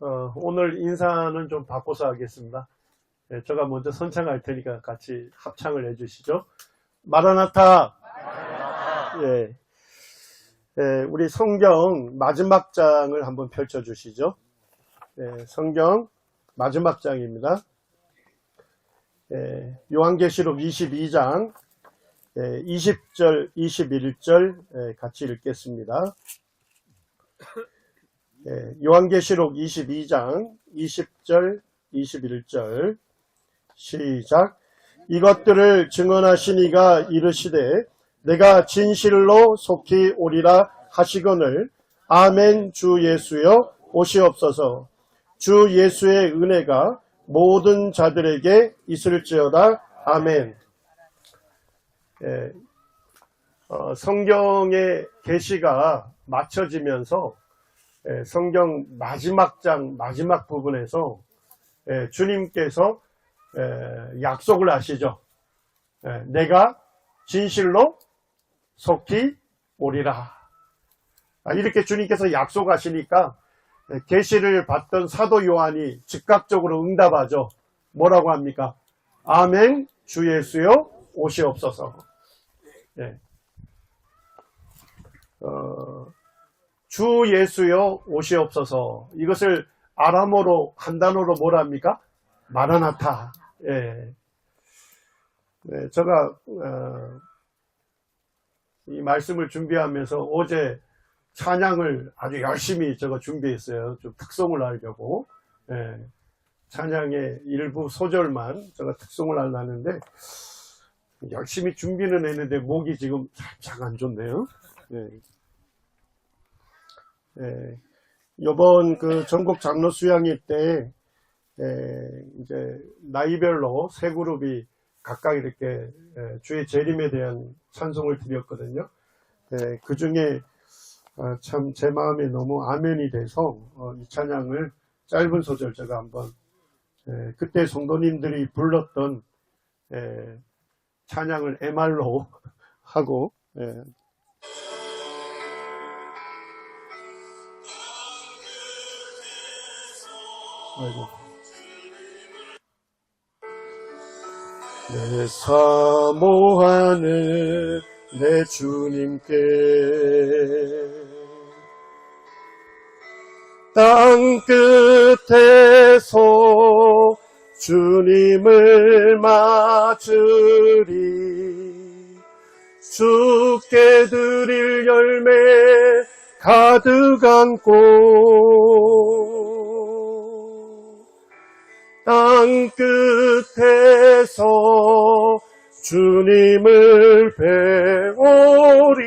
오늘 인사는 좀 바꿔서 하겠습니다. 제가 먼저 선창할 테니까 같이 합창을 해주시죠. 마라나타. 예. 우리 성경 마지막 장을 한번 펼쳐주시죠. 성경 마지막 장입니다. 요한계시록 22장 20절, 21절 같이 읽겠습니다. 요한계시록 22장 20절, 21절 시작. 이것들을 증언하시니가 이르시되 내가 진실로 속히 오리라 하시거늘 아멘. 주 예수여 오시옵소서. 주 예수의 은혜가 모든 자들에게 있을지어다. 아멘. 성경의 계시가 맞춰지면서 성경 마지막 장 마지막 부분에서 주님께서 약속을 하시죠. 내가 진실로 속히 오리라. 이렇게 주님께서 약속하시니까 계시를 받던 사도 요한이 즉각적으로 응답하죠. 뭐라고 합니까? 아멘. 주 예수여 오시옵소서. 주 예수여 오시옵소서. 이것을 아람어로 한 단어로 뭐라 합니까? 마라나타. 제가 이 말씀을 준비하면서 어제 찬양을 아주 열심히 제가 준비했어요. 좀 특성을 알려고. 찬양의 일부 소절만 제가 특성을 알았는데 열심히 준비는 했는데 목이 지금 살짝 안 좋네요. 이번 그 전국 장로 수양회 때 이제 나이별로 세 그룹이 각각 이렇게 주의 재림에 대한 찬송을 드렸거든요. 그 중에 참 제 마음에 너무 아멘이 돼서 이 찬양을 짧은 소절 제가 한번 그때 성도님들이 불렀던 찬양을 MR로 하고 아이고. 내 사모하는 내 주님께 땅 끝에서 주님을 맞으리. 주께 드릴 열매 가득 안고 땅 끝에서 주님을 배우리.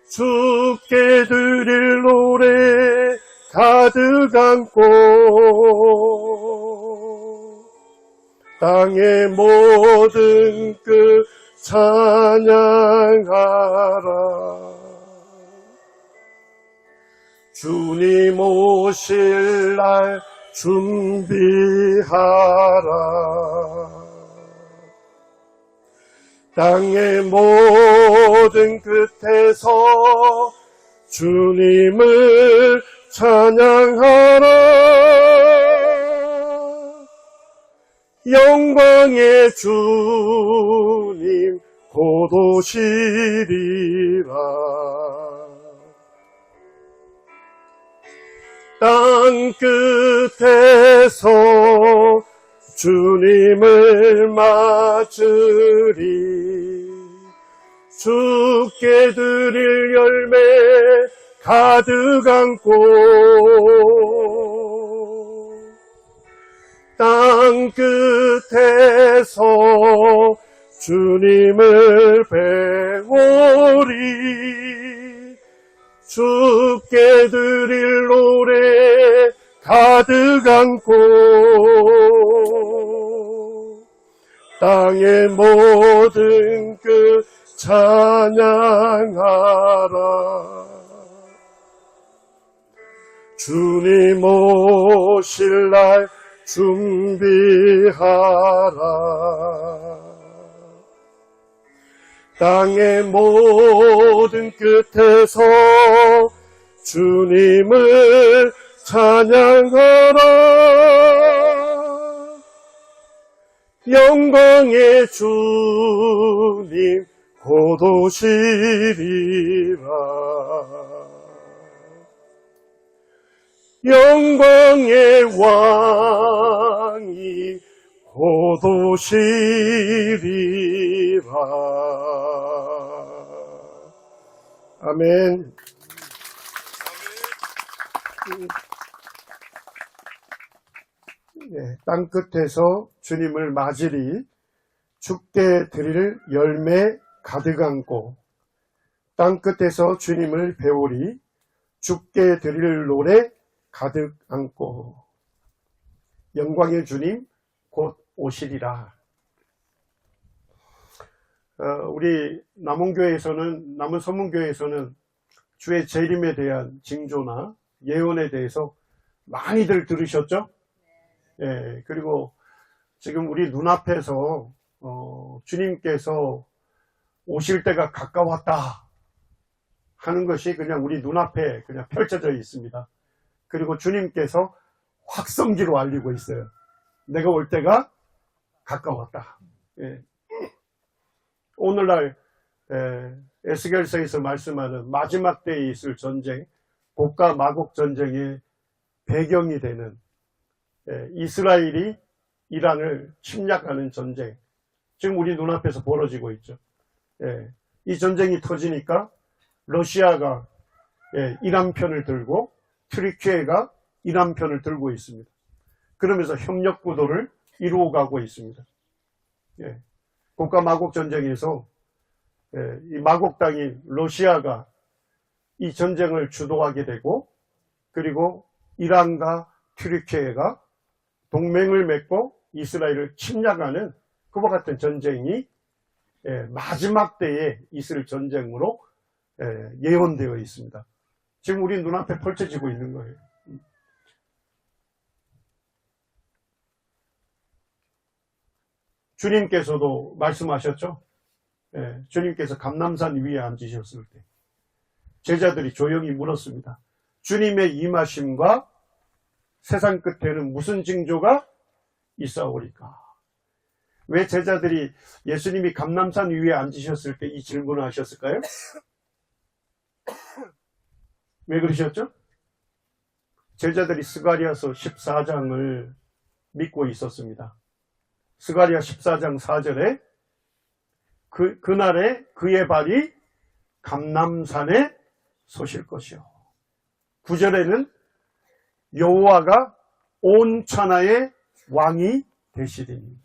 주께 드릴 노래 가득 안고 땅의 모든 끝 찬양하라. 주님 오실 날 준비하라. 땅의 모든 끝에서 주님을 찬양하라. 영광의 주님 곧 오시리라. 땅 끝에서 주님을 맞으리. 주께 드릴 열매 가득 안고 땅 끝에서 주님을 배우리. 주께 드릴 노래 가득 안고 땅의 모든 끝 찬양하라. 주님 오실 날 준비하라. 땅의 모든 끝에서 주님을 찬양하라 영광의 주님 곧 오시리라 영광의 왕이 곧 오시리라 아멘. 네, 땅끝에서 주님을 맞으리 죽게 드릴 열매 가득 안고 땅끝에서 주님을 배우리 죽게 드릴 노래 가득 안고 영광의 주님 곧 오시리라. 우리 남은 선문교회에서는 주의 재림에 대한 징조나 예언에 대해서 많이들 들으셨죠? 예, 그리고 지금 우리 눈앞에서 주님께서 오실 때가 가까웠다 하는 것이 그냥 우리 눈앞에 그냥 펼쳐져 있습니다. 그리고 주님께서 확성기로 알리고 있어요. 내가 올 때가 가까웠다. 예. 오늘날 에스겔서에서 말씀하는 마지막 때에 있을 전쟁, 곡과 마곡 전쟁의 배경이 되는 이스라엘이 이란을 침략하는 전쟁, 지금 우리 눈앞에서 벌어지고 있죠. 이 전쟁이 터지니까 러시아가 이란 편을 들고 튀르키예가 이란 편을 들고 있습니다. 그러면서 협력 구도를 이루어가고 있습니다. 곡과 마곡 전쟁에서 이 마곡 땅인 러시아가 이 전쟁을 주도하게 되고, 그리고 이란과 튀르키예가 동맹을 맺고 이스라엘을 침략하는 그와 같은 전쟁이 마지막 때에 있을 전쟁으로 예언되어 있습니다. 지금 우리 눈앞에 펼쳐지고 있는 거예요. 주님께서도 말씀하셨죠? 주님께서 감람산 위에 앉으셨을 때 제자들이 조용히 물었습니다. 주님의 임하심과 세상 끝에는 무슨 징조가 있사오리까? 왜 제자들이 예수님이 감람산 위에 앉으셨을 때 이 질문을 하셨을까요? 왜 그러셨죠? 제자들이 스가랴서 14장을 믿고 있었습니다. 스가랴 14장 4절에 그날에 그의 발이 감람산에 서실 것이요. 9절에는 여호와가 온 천하의 왕이 되시리니.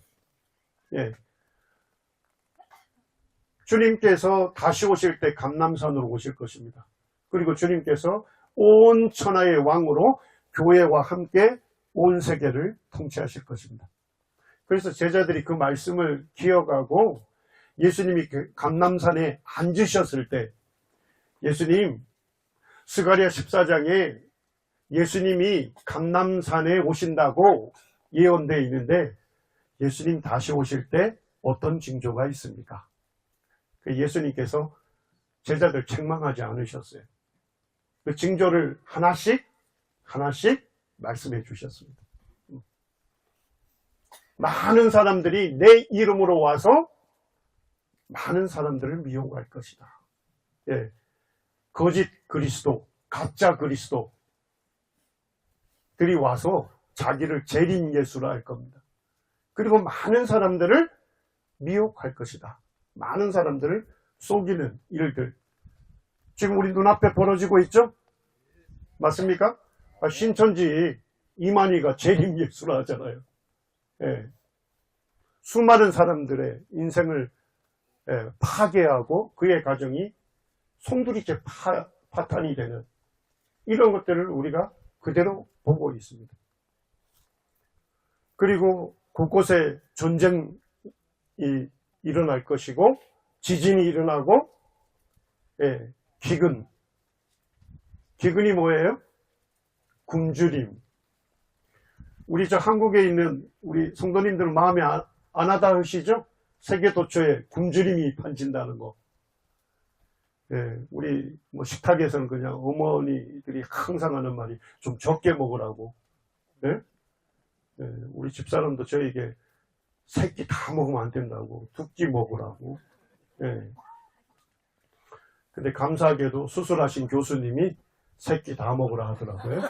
주님께서 다시 오실 때 감람산으로 오실 것입니다. 그리고 주님께서 온 천하의 왕으로 교회와 함께 온 세계를 통치하실 것입니다. 그래서 제자들이 그 말씀을 기억하고 예수님이 감람산에 앉으셨을 때, 예수님, 스가랴 14장에 예수님이 감람산에 오신다고 예언되어 있는데 예수님 다시 오실 때 어떤 징조가 있습니까? 예수님께서 제자들 책망하지 않으셨어요. 그 징조를 하나씩 말씀해 주셨습니다. 많은 사람들이 내 이름으로 와서 많은 사람들을 미혹할 것이다. 거짓 그리스도, 가짜 그리스도들이 와서 자기를 재림 예수라 할 겁니다. 그리고 많은 사람들을 미혹할 것이다. 많은 사람들을 속이는 일들. 지금 우리 눈앞에 벌어지고 있죠? 맞습니까? 신천지 이만희가 재림 예수라 하잖아요. 수많은 사람들의 인생을 파괴하고 그의 가정이 송두리째 파탄이 되는 이런 것들을 우리가 그대로 보고 있습니다. 그리고 곳곳에 전쟁이 일어날 것이고 지진이 일어나고 기근이 뭐예요? 굶주림. 우리 저 한국에 있는 우리 성도님들 마음에 안 하다 하시죠? 세계 도처에 굶주림이 번진다는 거. 우리 뭐 식탁에서는 그냥 어머니들이 항상 하는 말이 좀 적게 먹으라고. 예? 우리 집사람도 저에게 새끼 다 먹으면 안 된다고, 두 끼 먹으라고. 예. 근데 감사하게도 수술하신 교수님이 새끼 다 먹으라 하더라고요.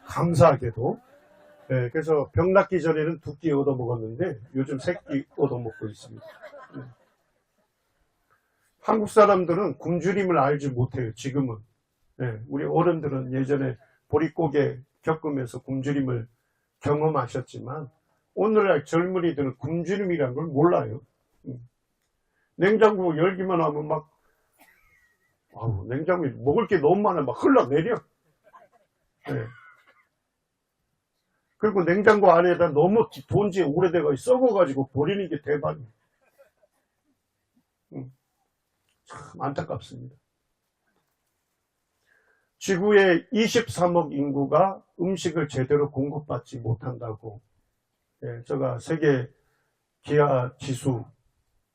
감사하게도. 그래서 병 낫기 전에는 두 끼 얻어 먹었는데 요즘 세 끼 얻어 먹고 있습니다. 한국 사람들은 굶주림을 알지 못해요, 지금은. 우리 어른들은 예전에 보릿고개 겪으면서 굶주림을 경험하셨지만 오늘날 젊은이들은 굶주림이라는 걸 몰라요. 냉장고 열기만 하면 막 냉장고에 먹을 게 너무 많아 막 흘러내려. 그리고 냉장고 안에다 너무 돈지 오래돼가 썩어가지고 버리는 게 대박이에요. 참 안타깝습니다. 지구의 23억 인구가 음식을 제대로 공급받지 못한다고. 제가 세계 기아 지수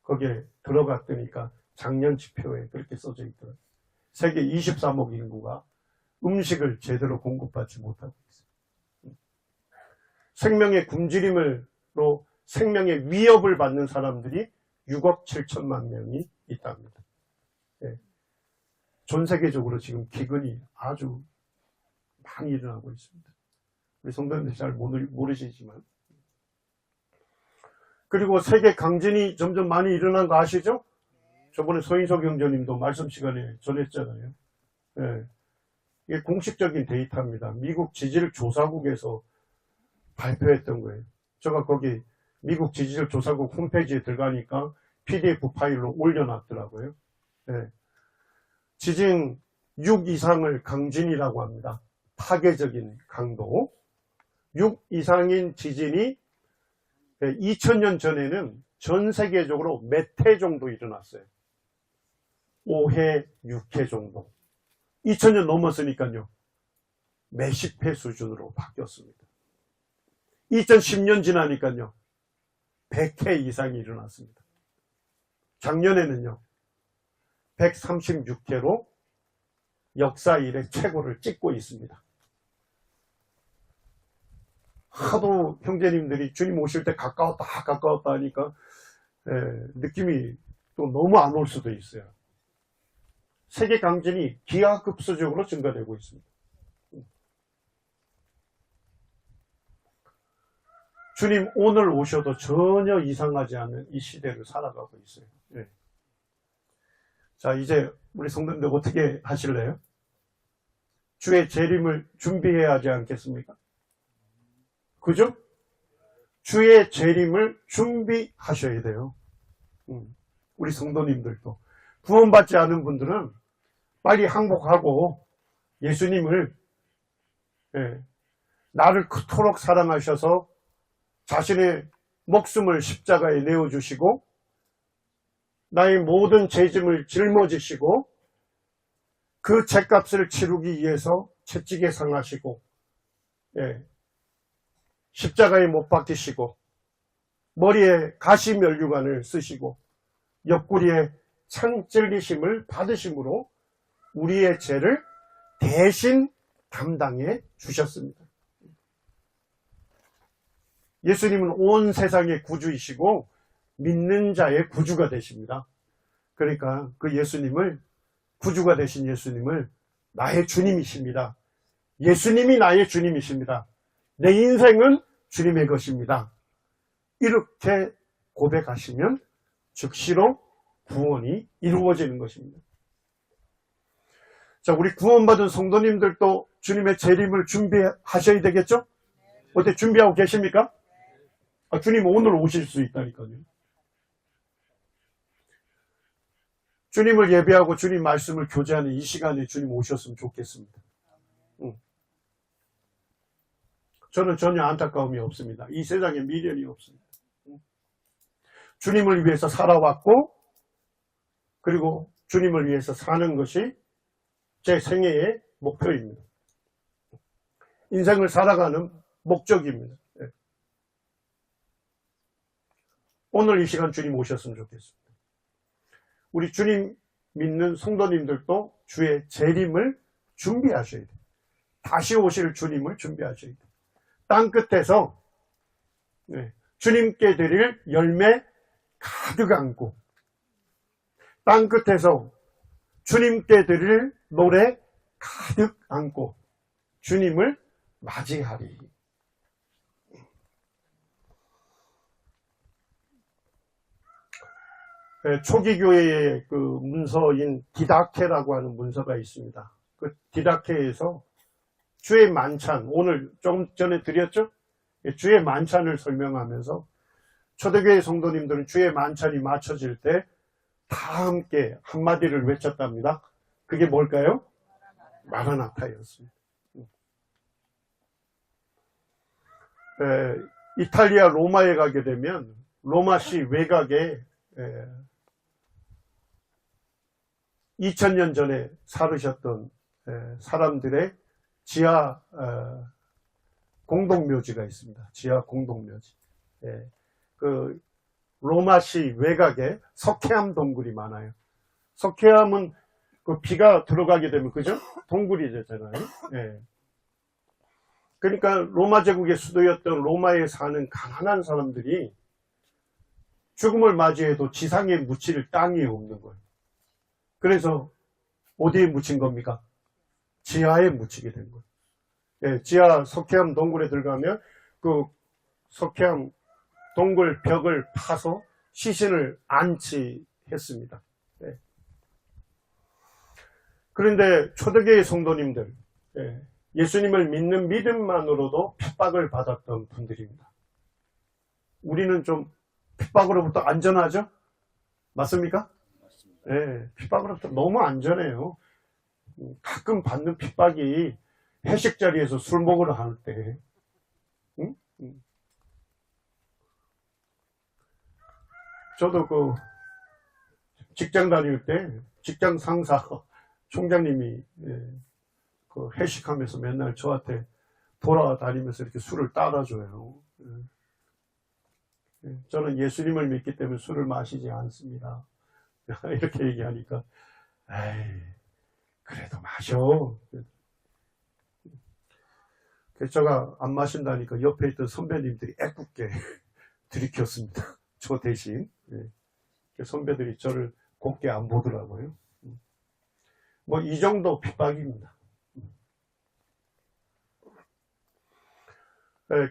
거기에 들어갔더니까 작년 지표에 그렇게 써져 있더라고요. 세계 23억 인구가 음식을 제대로 공급받지 못하고 있어요. 생명의 굶주림으로 생명의 위협을 받는 사람들이 6억 7천만 명이 있답니다. 전 세계적으로 지금 기근이 아주 많이 일어나고 있습니다. 우리 성도님들 잘 모르시지만. 그리고 세계 강진이 점점 많이 일어난 거 아시죠? 저번에 서인석 경전님도 말씀 시간에 전했잖아요. 이게 공식적인 데이터입니다. 미국 지질 조사국에서 발표했던 거예요. 제가 거기 미국 지질 조사국 홈페이지에 들어가니까 PDF 파일로 올려놨더라고요. 지진 6 이상을 강진이라고 합니다. 파괴적인 강도. 6 이상인 지진이 2000년 전에는 전 세계적으로 몇 회 정도 일어났어요. 5회, 6회 정도. 2000년 넘었으니까요. 몇십 회 수준으로 바뀌었습니다. 2010년 지나니까요. 100회 이상이 일어났습니다. 작년에는요. 136회로 역사 이래 최고를 찍고 있습니다. 하도 형제님들이 주님 오실 때 가까웠다 하니까 느낌이 또 너무 안 올 수도 있어요. 세계 강진이 기하급수적으로 증가되고 있습니다. 주님 오늘 오셔도 전혀 이상하지 않은 이 시대를 살아가고 있어요. 자, 이제 우리 성도님들 어떻게 하실래요? 주의 재림을 준비해야 하지 않겠습니까? 그죠? 주의 재림을 준비하셔야 돼요. 우리 성도님들도. 구원받지 않은 분들은 빨리 항복하고 예수님을 나를 그토록 사랑하셔서 자신의 목숨을 십자가에 내어주시고 나의 모든 죄짐을 짊어지시고 그 죄값을 치르기 위해서 채찍에 상하시고 십자가에 못 박히시고 머리에 가시면류관을 쓰시고 옆구리에 창 찔리심을 받으심으로 우리의 죄를 대신 담당해 주셨습니다. 예수님은 온 세상의 구주이시고 믿는 자의 구주가 되십니다. 그러니까 그 예수님을, 구주가 되신 예수님을 나의 주님이십니다. 예수님이 나의 주님이십니다. 내 인생은 주님의 것입니다. 이렇게 고백하시면 즉시로 구원이 이루어지는 것입니다. 자, 우리 구원받은 성도님들도 주님의 재림을 준비하셔야 되겠죠? 어때, 준비하고 계십니까? 주님 오늘 오실 수 있다니까요. 주님을 예배하고 주님 말씀을 교제하는 이 시간에 주님 오셨으면 좋겠습니다. 저는 전혀 안타까움이 없습니다. 이 세상에 미련이 없습니다. 주님을 위해서 살아왔고 그리고 주님을 위해서 사는 것이 제 생애의 목표입니다. 인생을 살아가는 목적입니다. 오늘 이 시간 주님 오셨으면 좋겠습니다. 우리 주님 믿는 성도님들도 주의 재림을 준비하셔야 돼요. 다시 오실 주님을 준비하셔야 돼요. 땅 끝에서 주님께 드릴 열매 가득 안고, 땅 끝에서 주님께 드릴 노래 가득 안고 주님을 맞이하리. 초기 교회의 그 문서인 디다케라고 하는 문서가 있습니다. 그 디다케에서 주의 만찬, 오늘 좀 전에 드렸죠? 주의 만찬을 설명하면서 초대교회 성도님들은 주의 만찬이 마쳐질 때 다 함께 한마디를 외쳤답니다. 그게 뭘까요? 마라나타였습니다. 이탈리아 로마에 가게 되면 로마시 외곽에 2000년 전에 살으셨던 사람들의 지하 공동묘지가 있습니다. 지하 공동묘지. 그 로마시 외곽에 석회암 동굴이 많아요. 석회암은 그 비가 들어가게 되면, 그죠? 동굴이 되잖아요. 그러니까 로마 제국의 수도였던 로마에 사는 가난한 사람들이 죽음을 맞이해도 지상에 묻힐 땅이 없는 거예요. 그래서 어디에 묻힌 겁니까? 지하에 묻히게 된 거예요. 지하 석회암 동굴에 들어가면 그 석회암 동굴 벽을 파서 시신을 안치했습니다. 그런데 초대교회 성도님들, 예수님을 믿는 믿음만으로도 핍박을 받았던 분들입니다. 우리는 좀 핍박으로부터 안전하죠? 맞습니까? 핍박으로부터 너무 안전해요. 가끔 받는 핍박이 회식 자리에서 술 먹으러 갈 때, 응? 저도 그 직장 다닐 때 직장 상사 총장님이 그 회식하면서 맨날 저한테 돌아다니면서 이렇게 술을 따라줘요. 저는 예수님을 믿기 때문에 술을 마시지 않습니다. 이렇게 얘기하니까, 에이, 그래도 마셔. 그래서 제가 안 마신다니까 옆에 있던 선배님들이 애꿎게 들이켰습니다. 저 대신. 선배들이 저를 곱게 안 보더라고요. 뭐 이 정도 핍박입니다.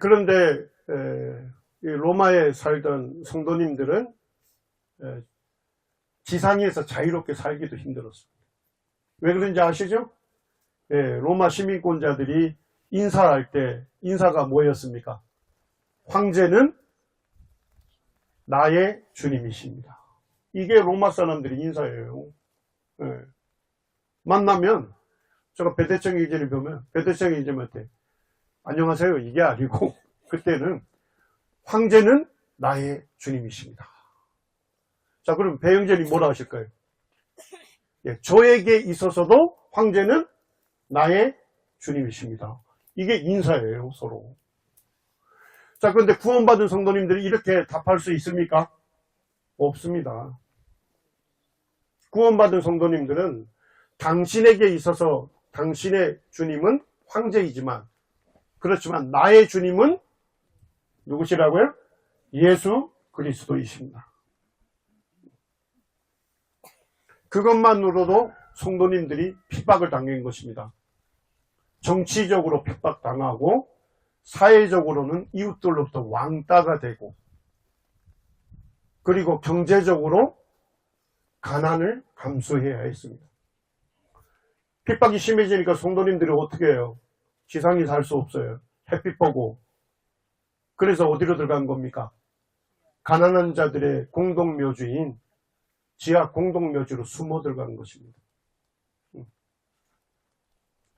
그런데 로마에 살던 성도님들은 지상에서 자유롭게 살기도 힘들었습니다. 왜 그런지 아시죠? 로마 시민권자들이 인사할 때 인사가 뭐였습니까? 황제는 나의 주님이십니다. 이게 로마 사람들의 인사예요. 만나면 제가 베데청 이제를 보면 베데청 이제한테 안녕하세요 이게 아니고 그때는 황제는 나의 주님이십니다. 자, 그럼 배영재님 뭐라 하실까요? 저에게 있어서도 황제는 나의 주님이십니다. 이게 인사예요, 서로. 자, 그런데 구원받은 성도님들이 이렇게 답할 수 있습니까? 없습니다. 구원받은 성도님들은 당신에게 있어서 당신의 주님은 황제이지만, 그렇지만 나의 주님은 누구시라고요? 예수 그리스도이십니다. 그것만으로도 성도님들이 핍박을 당한 것입니다. 정치적으로 핍박당하고 사회적으로는 이웃들로부터 왕따가 되고, 그리고 경제적으로 가난을 감수해야 했습니다. 핍박이 심해지니까 성도님들이 어떻게 해요? 지상에 살 수 없어요. 햇빛 보고. 그래서 어디로 들어간 겁니까? 가난한 자들의 공동묘지인 지하 공동묘지로 숨어 들어간 것입니다.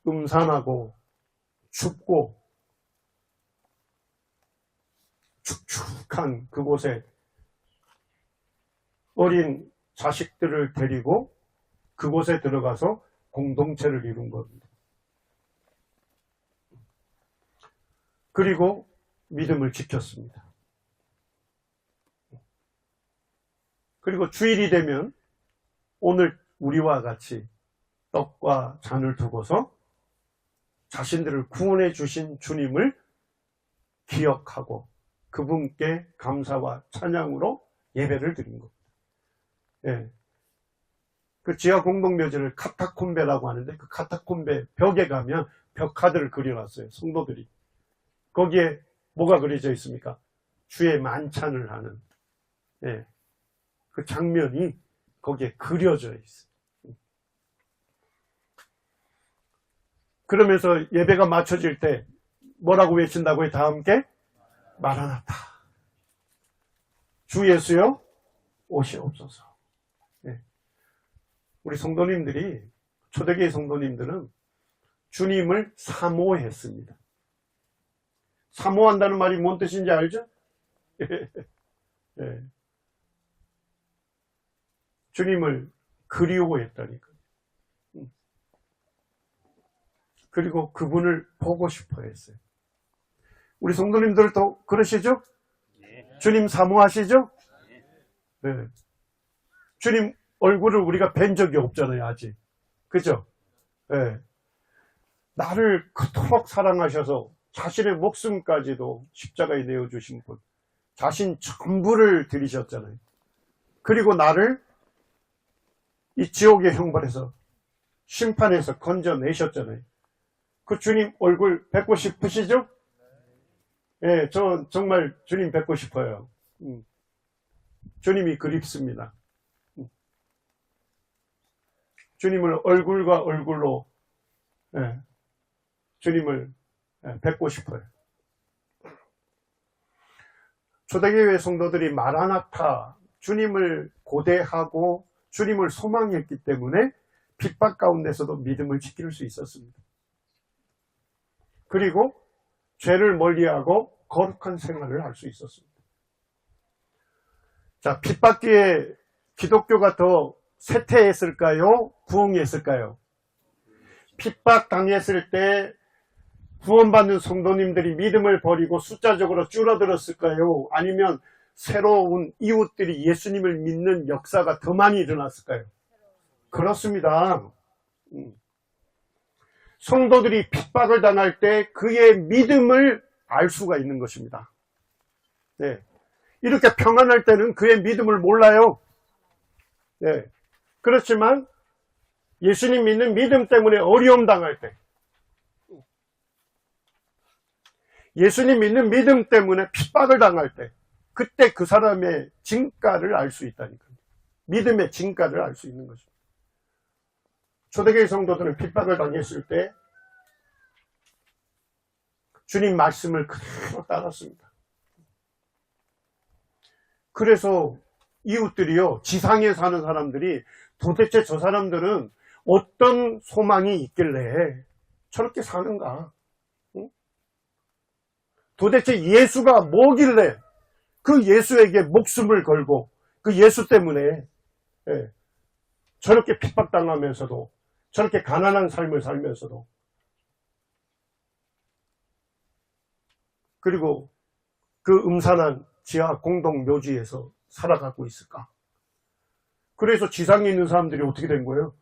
음산하고 춥고 축축한 그곳에 어린 자식들을 데리고 그곳에 들어가서 공동체를 이룬 겁니다. 그리고 믿음을 지켰습니다. 그리고 주일이 되면 오늘 우리와 같이 떡과 잔을 두고서 자신들을 구원해 주신 주님을 기억하고 그분께 감사와 찬양으로 예배를 드린 겁니다. 예. 그 지하 공동묘지를 카타콤베라고 하는데 그 카타콤베 벽에 가면 벽화들을 그려놨어요. 성도들이. 거기에 뭐가 그려져 있습니까? 주의 만찬을 하는 예. 그 장면이 거기에 그려져 있어요. 그러면서 예배가 마쳐질 때 뭐라고 외친다고요? 다 함께 마라나타. 주 예수여 오시옵소서. 네. 우리 성도님들이 초대교회 성도님들은 주님을 사모했습니다. 사모한다는 말이 뭔 뜻인지 알죠? 네. 주님을 그리워했다니까요. 그리고 그분을 보고 싶어 했어요. 우리 성도님들도 그러시죠? 주님 사모하시죠? 네. 주님 얼굴을 우리가 뵌 적이 없잖아요, 아직. 그죠? 네. 나를 그토록 사랑하셔서 자신의 목숨까지도 십자가에 내어주신 분. 자신 전부를 드리셨잖아요. 그리고 나를 이 지옥의 형벌에서 심판에서 건져내셨잖아요. 그 주님 얼굴 뵙고 싶으시죠? 예, 저 정말 주님 뵙고 싶어요. 주님이 그립습니다. 주님을 얼굴과 얼굴로 예, 주님을 뵙고 싶어요. 초대교회 성도들이 마라나타 주님을 고대하고 주님을 소망했기 때문에 핍박 가운데서도 믿음을 지킬 수 있었습니다. 그리고 죄를 멀리하고 거룩한 생활을 할 수 있었습니다. 자, 핍박 뒤에 기독교가 더 쇠퇴했을까요? 부흥했을까요? 핍박 당했을 때 구원받는 성도님들이 믿음을 버리고 숫자적으로 줄어들었을까요? 아니면 새로운 이웃들이 예수님을 믿는 역사가 더 많이 일어났을까요? 그렇습니다. 성도들이 핍박을 당할 때 그의 믿음을 알 수가 있는 것입니다. 네. 이렇게 평안할 때는 그의 믿음을 몰라요. 네. 그렇지만 예수님 믿는 믿음 때문에 어려움 당할 때, 예수님 믿는 믿음 때문에 핍박을 당할 때, 그때 그 사람의 진가를 알 수 있다니까요. 믿음의 진가를 알 수 있는 것입니다. 초대교회 성도들은 핍박을 당했을 때 주님 말씀을 그대로 따랐습니다. 그래서 이웃들이요, 지상에 사는 사람들이 도대체 저 사람들은 어떤 소망이 있길래 저렇게 사는가? 응? 도대체 예수가 뭐길래 그 예수에게 목숨을 걸고 그 예수 때문에 저렇게 핍박당하면서도 저렇게 가난한 삶을 살면서도 그리고 그 음산한 지하 공동묘지에서 살아가고 있을까? 그래서 지상에 있는 사람들이 어떻게 된 거예요?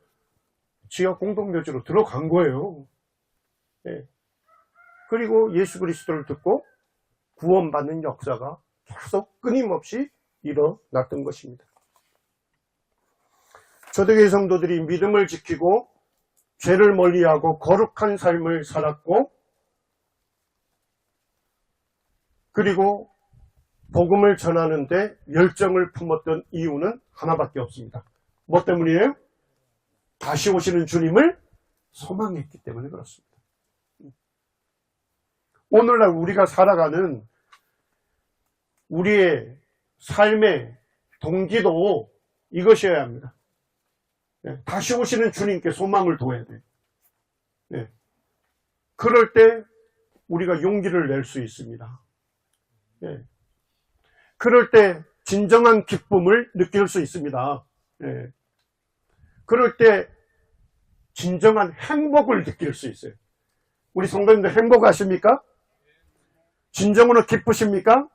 지하 공동묘지로 들어간 거예요. 네. 그리고 예수 그리스도를 듣고 구원받는 역사가 계속 끊임없이 일어났던 것입니다. 초대교회 성도들이 믿음을 지키고 죄를 멀리하고 거룩한 삶을 살았고 그리고 복음을 전하는데 열정을 품었던 이유는 하나밖에 없습니다. 뭐 때문이에요? 다시 오시는 주님을 소망했기 때문에 그렇습니다. 오늘날 우리가 살아가는 우리의 삶의 동기도 이것이어야 합니다. 다시 오시는 주님께 소망을 둬야 돼요. 그럴 때 우리가 용기를 낼 수 있습니다. 그럴 때 진정한 기쁨을 느낄 수 있습니다. 그럴 때 진정한 행복을 느낄 수 있어요. 우리 성도님들 행복하십니까? 진정으로 기쁘십니까?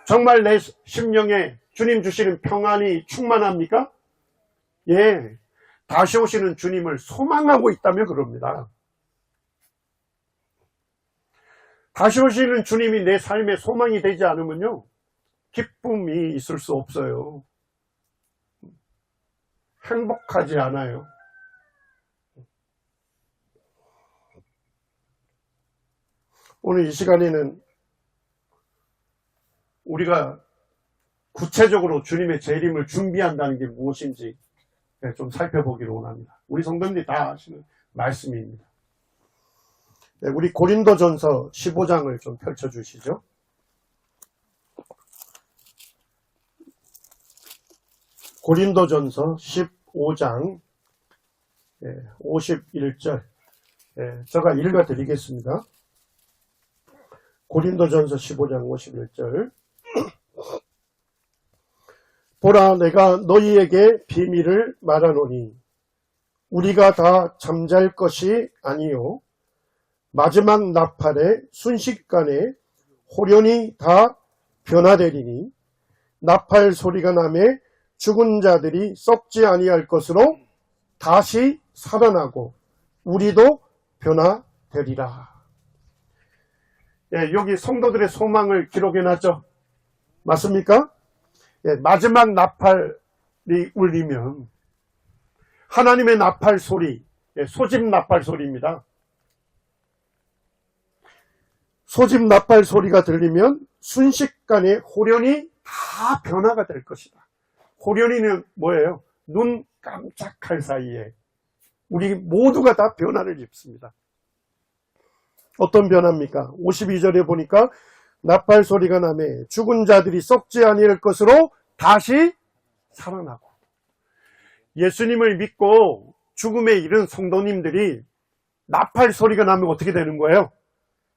정말 내 심령에 주님 주시는 평안이 충만합니까? 예. 다시 오시는 주님을 소망하고 있다며 그럽니다. 다시 오시는 주님이 내 삶의 소망이 되지 않으면요, 기쁨이 있을 수 없어요. 행복하지 않아요. 오늘 이 시간에는 우리가 구체적으로 주님의 재림을 준비한다는 게 무엇인지 좀 살펴보기를 원합니다. 우리 성도님들이 다 아시는 말씀입니다. 우리 고린도전서 15장을 좀 펼쳐주시죠. 고린도전서 15장 51절 제가 읽어드리겠습니다. 고린도전서 15장 51절 보라 내가 너희에게 비밀을 말하노니 우리가 다 잠잘 것이 아니요 마지막 나팔의 순식간에 호련히 다 변화되리니 나팔 소리가 나매 죽은 자들이 썩지 아니할 것으로 다시 살아나고 우리도 변화되리라. 여기 성도들의 소망을 기록해놨죠. 맞습니까? 마지막 나팔이 울리면 하나님의 나팔 소리, 소집 나팔 소리입니다. 소집 나팔 소리가 들리면 순식간에 호련히 다 변화가 될 것이다. 호련히는 뭐예요? 눈 깜짝할 사이에 우리 모두가 다 변화를 입습니다. 어떤 변화입니까? 52절에 보니까 나팔 소리가 나매 죽은 자들이 썩지 아니할 것으로 다시 살아나고. 예수님을 믿고 죽음에 이른 성도님들이 나팔 소리가 나면 어떻게 되는 거예요?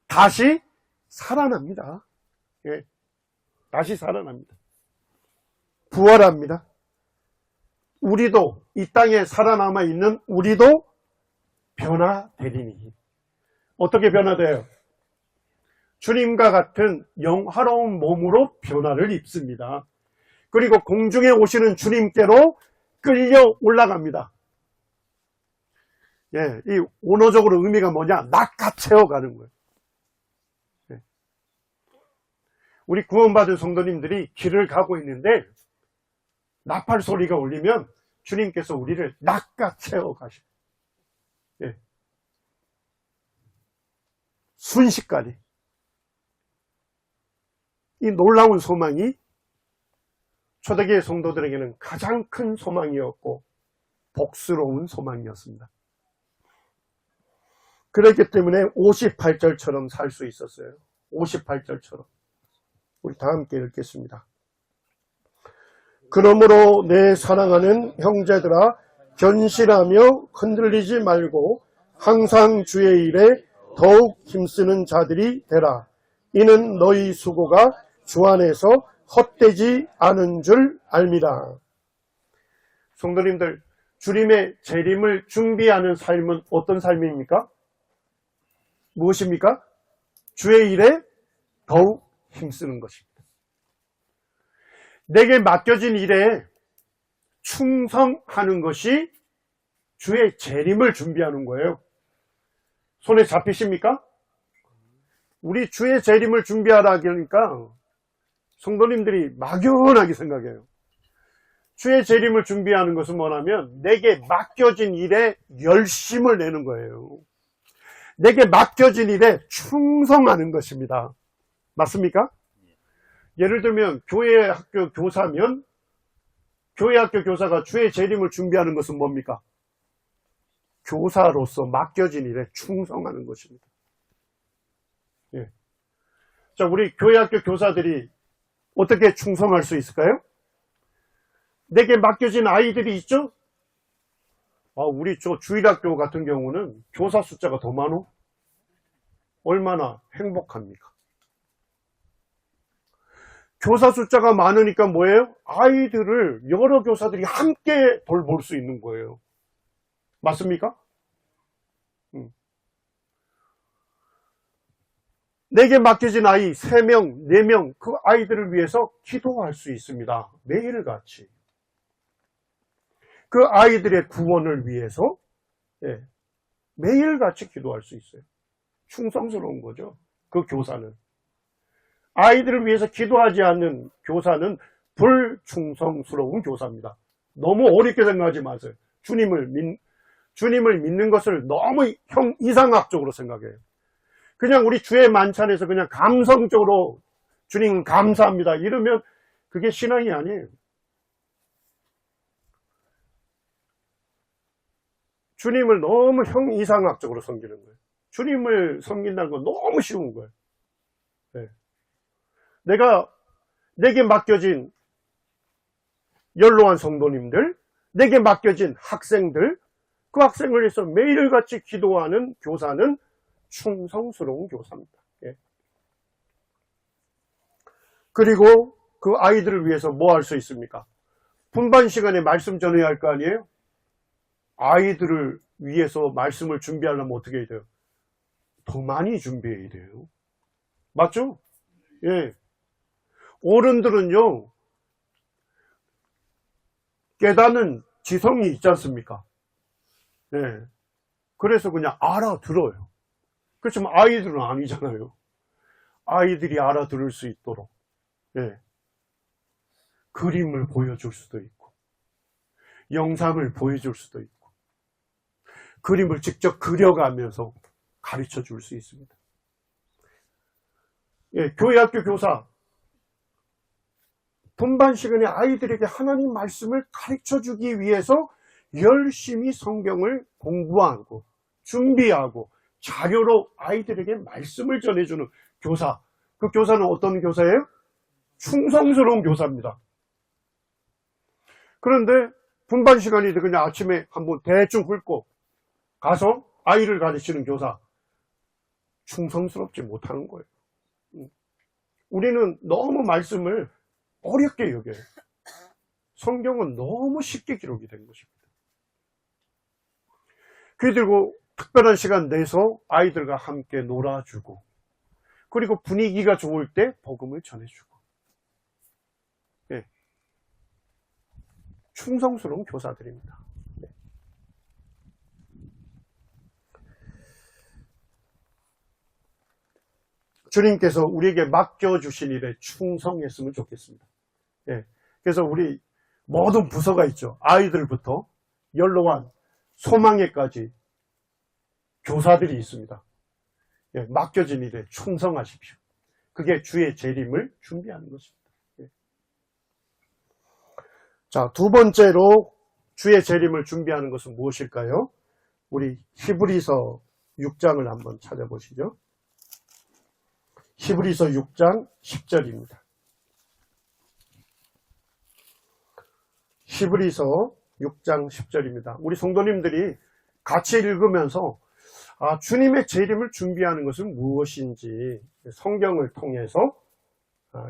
다시 살아납니다. 다시 살아납니다. 부활합니다. 우리도 이 땅에 살아남아 있는 우리도 변화되리니. 어떻게 변화돼요? 주님과 같은 영화로운 몸으로 변화를 입습니다. 그리고 공중에 오시는 주님께로 끌려 올라갑니다. 이 원어적으로 의미가 뭐냐? 낚아채워가는 거예요. 우리 구원받은 성도님들이 길을 가고 있는데 나팔 소리가 울리면 주님께서 우리를 낚아채워 가십니다. 순식간에. 이 놀라운 소망이 초대교회 성도들에게는 가장 큰 소망이었고 복스러운 소망이었습니다. 그렇기 때문에 58절처럼 살 수 있었어요. 58절처럼. 우리 다 함께 읽겠습니다. 그러므로 내 사랑하는 형제들아 견실하며 흔들리지 말고 항상 주의 일에 더욱 힘쓰는 자들이 되라. 이는 너희 수고가 주 안에서 헛되지 않은 줄 알미라. 성도님들, 주님의 재림을 준비하는 삶은 어떤 삶입니까? 무엇입니까? 주의 일에 더욱 힘쓰는 것입니다. 내게 맡겨진 일에 충성하는 것이 주의 재림을 준비하는 거예요. 손에 잡히십니까? 우리 주의 재림을 준비하라 그러니까 성도님들이 막연하게 생각해요. 주의 재림을 준비하는 것은 뭐냐면 내게 맡겨진 일에 열심을 내는 거예요. 내게 맡겨진 일에 충성하는 것입니다. 맞습니까? 예를 들면 교회 학교 교사면 교회 학교 교사가 주의 재림을 준비하는 것은 뭡니까? 교사로서 맡겨진 일에 충성하는 것입니다. 자, 우리 교회 학교 교사들이 어떻게 충성할 수 있을까요? 내게 맡겨진 아이들이 있죠? 우리 주일학교 같은 경우는 교사 숫자가 더 많어? 얼마나 행복합니까? 교사 숫자가 많으니까 뭐예요? 아이들을 여러 교사들이 함께 돌볼 수 있는 거예요. 맞습니까? 내게 맡겨진 아이 3명, 4명 그 아이들을 위해서 기도할 수 있습니다. 매일같이. 그 아이들의 구원을 위해서 매일같이 기도할 수 있어요. 충성스러운 거죠. 그 교사는. 아이들을 위해서 기도하지 않는 교사는 불충성스러운 교사입니다. 너무 어렵게 생각하지 마세요. 주님을 믿는 것을 너무 이상학적으로 생각해요. 그냥 우리 주의 만찬에서 그냥 감성적으로 주님 감사합니다 이러면 그게 신앙이 아니에요. 주님을 너무 이상학적으로 섬기는 거예요. 주님을 섬긴다는 건 너무 쉬운 거예요. 내게 맡겨진 연로한 성도님들, 내게 맡겨진 학생들, 그 학생을 위해서 매일같이 기도하는 교사는 충성스러운 교사입니다. 그리고 그 아이들을 위해서 뭐 할 수 있습니까? 분반 시간에 말씀 전해야 할 거 아니에요? 아이들을 위해서 말씀을 준비하려면 어떻게 해야 돼요? 더 많이 준비해야 돼요. 맞죠? 어른들은요, 깨닫는 지성이 있지 않습니까? 그래서 그냥 알아들어요. 그렇지만 아이들은 아니잖아요. 아이들이 알아들을 수 있도록 그림을 보여줄 수도 있고 영상을 보여줄 수도 있고 그림을 직접 그려가면서 가르쳐 줄 수 있습니다. 교회학교 교사 분반 시간에 아이들에게 하나님 말씀을 가르쳐 주기 위해서 열심히 성경을 공부하고 준비하고 자료로 아이들에게 말씀을 전해주는 교사. 그 교사는 어떤 교사예요? 충성스러운 교사입니다. 그런데 분반 시간이 그냥 아침에 한번 대충 훑고 가서 아이를 가르치는 교사. 충성스럽지 못하는 거예요. 우리는 너무 말씀을 어렵게 여겨요. 성경은 너무 쉽게 기록이 된 것입니다. 그리고 특별한 시간 내서 아이들과 함께 놀아주고 그리고 분위기가 좋을 때 복음을 전해주고 충성스러운 교사들입니다. 주님께서 우리에게 맡겨주신 일에 충성했으면 좋겠습니다. 그래서 우리 모든 부서가 있죠. 아이들부터 연로한 소망회까지 교사들이 있습니다. 맡겨진 일에 충성하십시오. 그게 주의 재림을 준비하는 것입니다. 자, 두 번째로 주의 재림을 준비하는 것은 무엇일까요? 우리 히브리서 6장을 한번 찾아보시죠. 히브리서 6장 10절입니다. 히브리서 6장 10절입니다. 우리 성도님들이 같이 읽으면서 주님의 재림을 준비하는 것은 무엇인지 성경을 통해서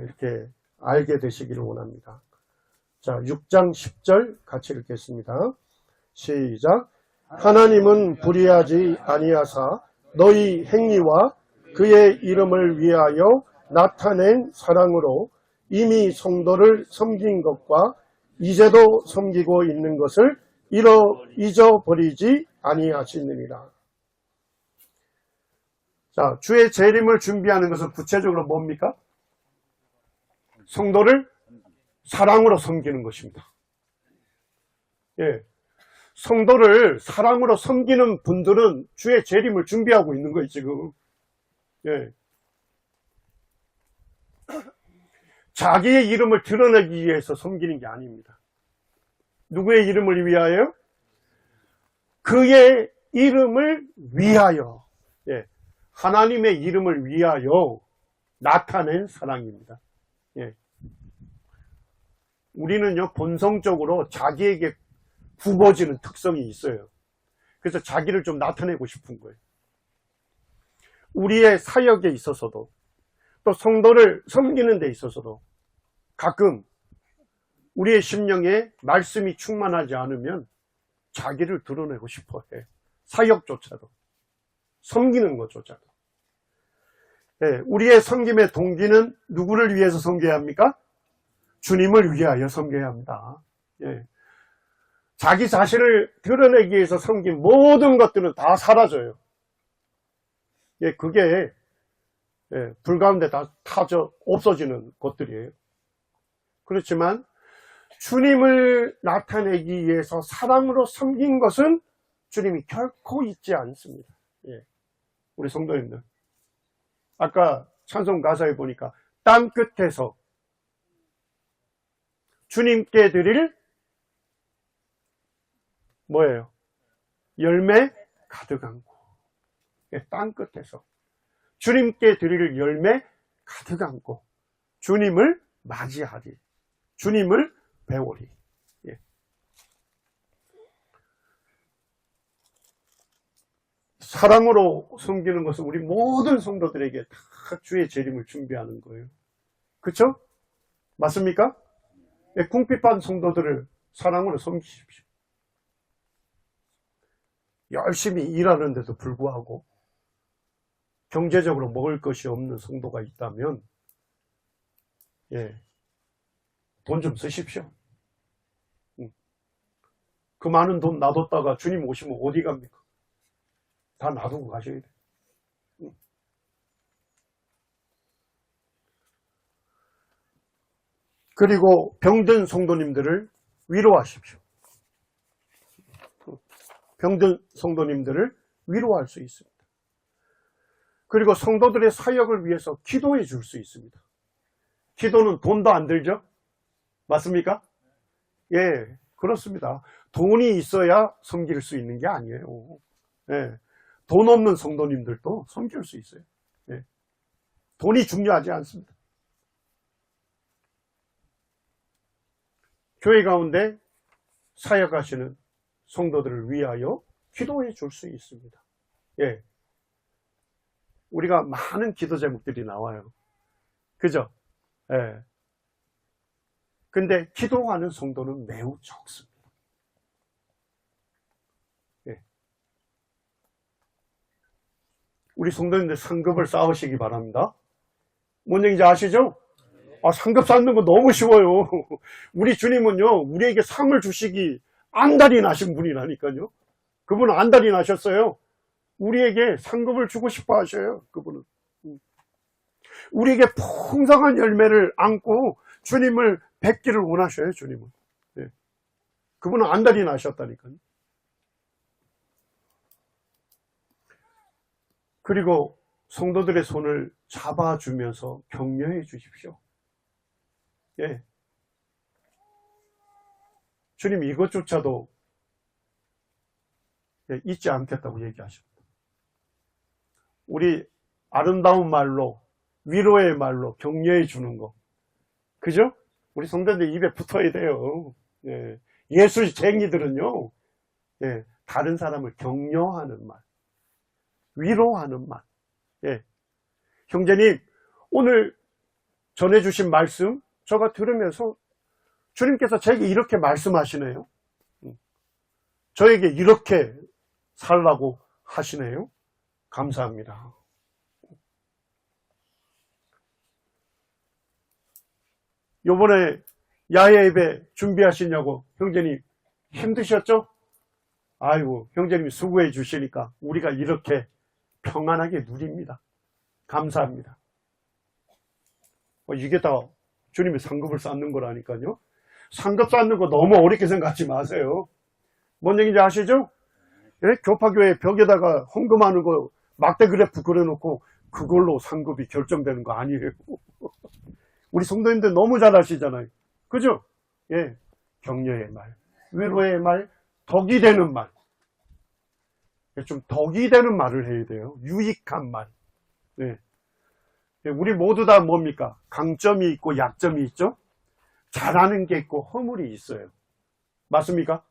이렇게 알게 되시기를 원합니다. 자, 6장 10절 같이 읽겠습니다. 시작. 하나님은 불의하지 아니하사 너희 행위와 그의 이름을 위하여 나타낸 사랑으로 이미 성도를 섬긴 것과 이제도 섬기고 있는 것을 잊어버리지 아니하시느니라. 자, 주의 재림을 준비하는 것은 구체적으로 뭡니까? 성도를 사랑으로 섬기는 것입니다. 성도를 사랑으로 섬기는 분들은 주의 재림을 준비하고 있는 거예요, 지금. 자기의 이름을 드러내기 위해서 섬기는 게 아닙니다. 누구의 이름을 위하여? 그의 이름을 위하여. 하나님의 이름을 위하여 나타낸 사랑입니다. 우리는요, 본성적으로 자기에게 굽어지는 특성이 있어요. 그래서 자기를 좀 나타내고 싶은 거예요. 우리의 사역에 있어서도 또 성도를 섬기는 데 있어서도 가끔 우리의 심령에 말씀이 충만하지 않으면 자기를 드러내고 싶어 해. 사역조차도. 섬기는 것조차도. 우리의 섬김의 동기는 누구를 위해서 섬겨야 합니까? 주님을 위하여 섬겨야 합니다. 자기 자신을 드러내기 위해서 섬긴 모든 것들은 다 사라져요. 예, 그게 불 가운데 다 타져 없어지는 것들이에요. 그렇지만 주님을 나타내기 위해서 사랑으로 섬긴 것은 주님이 결코 잊지 않습니다. 예. 우리 성도님들, 아까 찬송 가사에 보니까 땅 끝에서 주님께 드릴 뭐예요? 열매 가득한 곳. 예, 땅 끝에서 주님께 드릴 열매 가득한 곳. 주님을 맞이하리. 주님을 배우리. 예. 사랑으로 섬기는 것은 우리 모든 성도들에게 다 주의 재림을 준비하는 거예요. 그렇죠? 맞습니까? 예, 궁핍한 성도들을 사랑으로 섬기십시오. 열심히 일하는데도 불구하고 경제적으로 먹을 것이 없는 성도가 있다면 예, 돈 좀 쓰십시오. 그 많은 돈 놔뒀다가 주님 오시면 어디 갑니까? 다 놔두고 가셔야 돼요. 그리고 병든 성도님들을 위로하십시오. 병든 성도님들을 위로할 수 있습니다. 그리고 성도들의 사역을 위해서 기도해 줄 수 있습니다. 기도는 돈도 안 들죠? 맞습니까? 예, 그렇습니다. 돈이 있어야 섬길 수 있는 게 아니에요. 예, 돈 없는 성도님들도 섬길 수 있어요. 예, 돈이 중요하지 않습니다. 교회 가운데 사역하시는 성도들을 위하여 기도해 줄 수 있습니다. 예, 우리가 많은 기도 제목들이 나와요. 그죠? 예. 근데 기도하는 성도는 매우 적습니다. 예. 우리 성도님들 상급을 쌓으시기 바랍니다. 뭔 얘기인지 아시죠? 아, 상급 쌓는 거 너무 쉬워요. 우리 주님은요, 우리에게 상을 주시기 안달이 나신 분이라니까요. 그분은 안달이 나셨어요. 우리에게 상급을 주고 싶어 하셔요. 그분은. 우리에게 풍성한 열매를 안고 주님을 뵙기를 원하셔요. 주님은. 네. 그분은 안달이 나셨다니까요. 그리고 성도들의 손을 잡아주면서 격려해 주십시오. 예. 주님이 이것조차도 잊지 않겠다고 얘기하십니다. 우리 아름다운 말로, 위로의 말로 격려해 주는 거. 그죠? 우리 성도들 입에 붙어야 돼요. 예. 예술쟁이들은요, 예. 다른 사람을 격려하는 말, 위로하는 말. 예. 형제님, 오늘 전해주신 말씀, 제가 들으면서 주님께서 제게 이렇게 말씀하시네요. 저에게 이렇게 살라고 하시네요. 감사합니다. 요번에 야외 예배 준비하시냐고 형제님 힘드셨죠? 아이고, 형제님이 수고해 주시니까 우리가 이렇게 평안하게 누립니다. 감사합니다. 이게 다 주님의 상급을 쌓는 거라니까요. 상급 쌓는 거 너무 어렵게 생각하지 마세요. 뭔 얘기인지 아시죠? 예? 교파교회 벽에다가 헌금하는 거 막대 그래프 그려놓고 그걸로 상급이 결정되는 거 아니에요. 우리 성도님들 너무 잘 아시잖아요. 그죠? 예. 격려의 말, 위로의 말, 덕이 되는 말. 좀 덕이 되는 말을 해야 돼요. 유익한 말. 예. 우리 모두 다 뭡니까? 강점이 있고 약점이 있죠? 잘하는 게 있고 허물이 있어요. 맞습니까?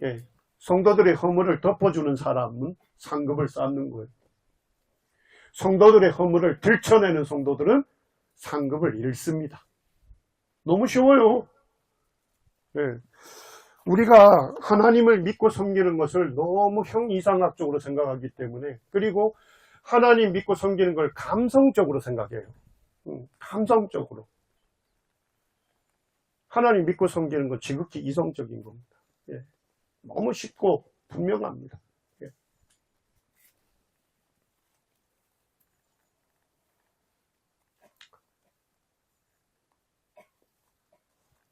예. 성도들의 허물을 덮어주는 사람은 상급을 쌓는 거예요. 성도들의 허물을 들춰내는 성도들은 상급을 잃습니다. 너무 쉬워요. 예. 우리가 하나님을 믿고 섬기는 것을 너무 형이상학적으로 생각하기 때문에, 그리고 하나님 믿고 섬기는 걸 감성적으로 생각해요. 감성적으로. 하나님 믿고 섬기는 건 지극히 이성적인 겁니다. 예. 너무 쉽고 분명합니다. 예.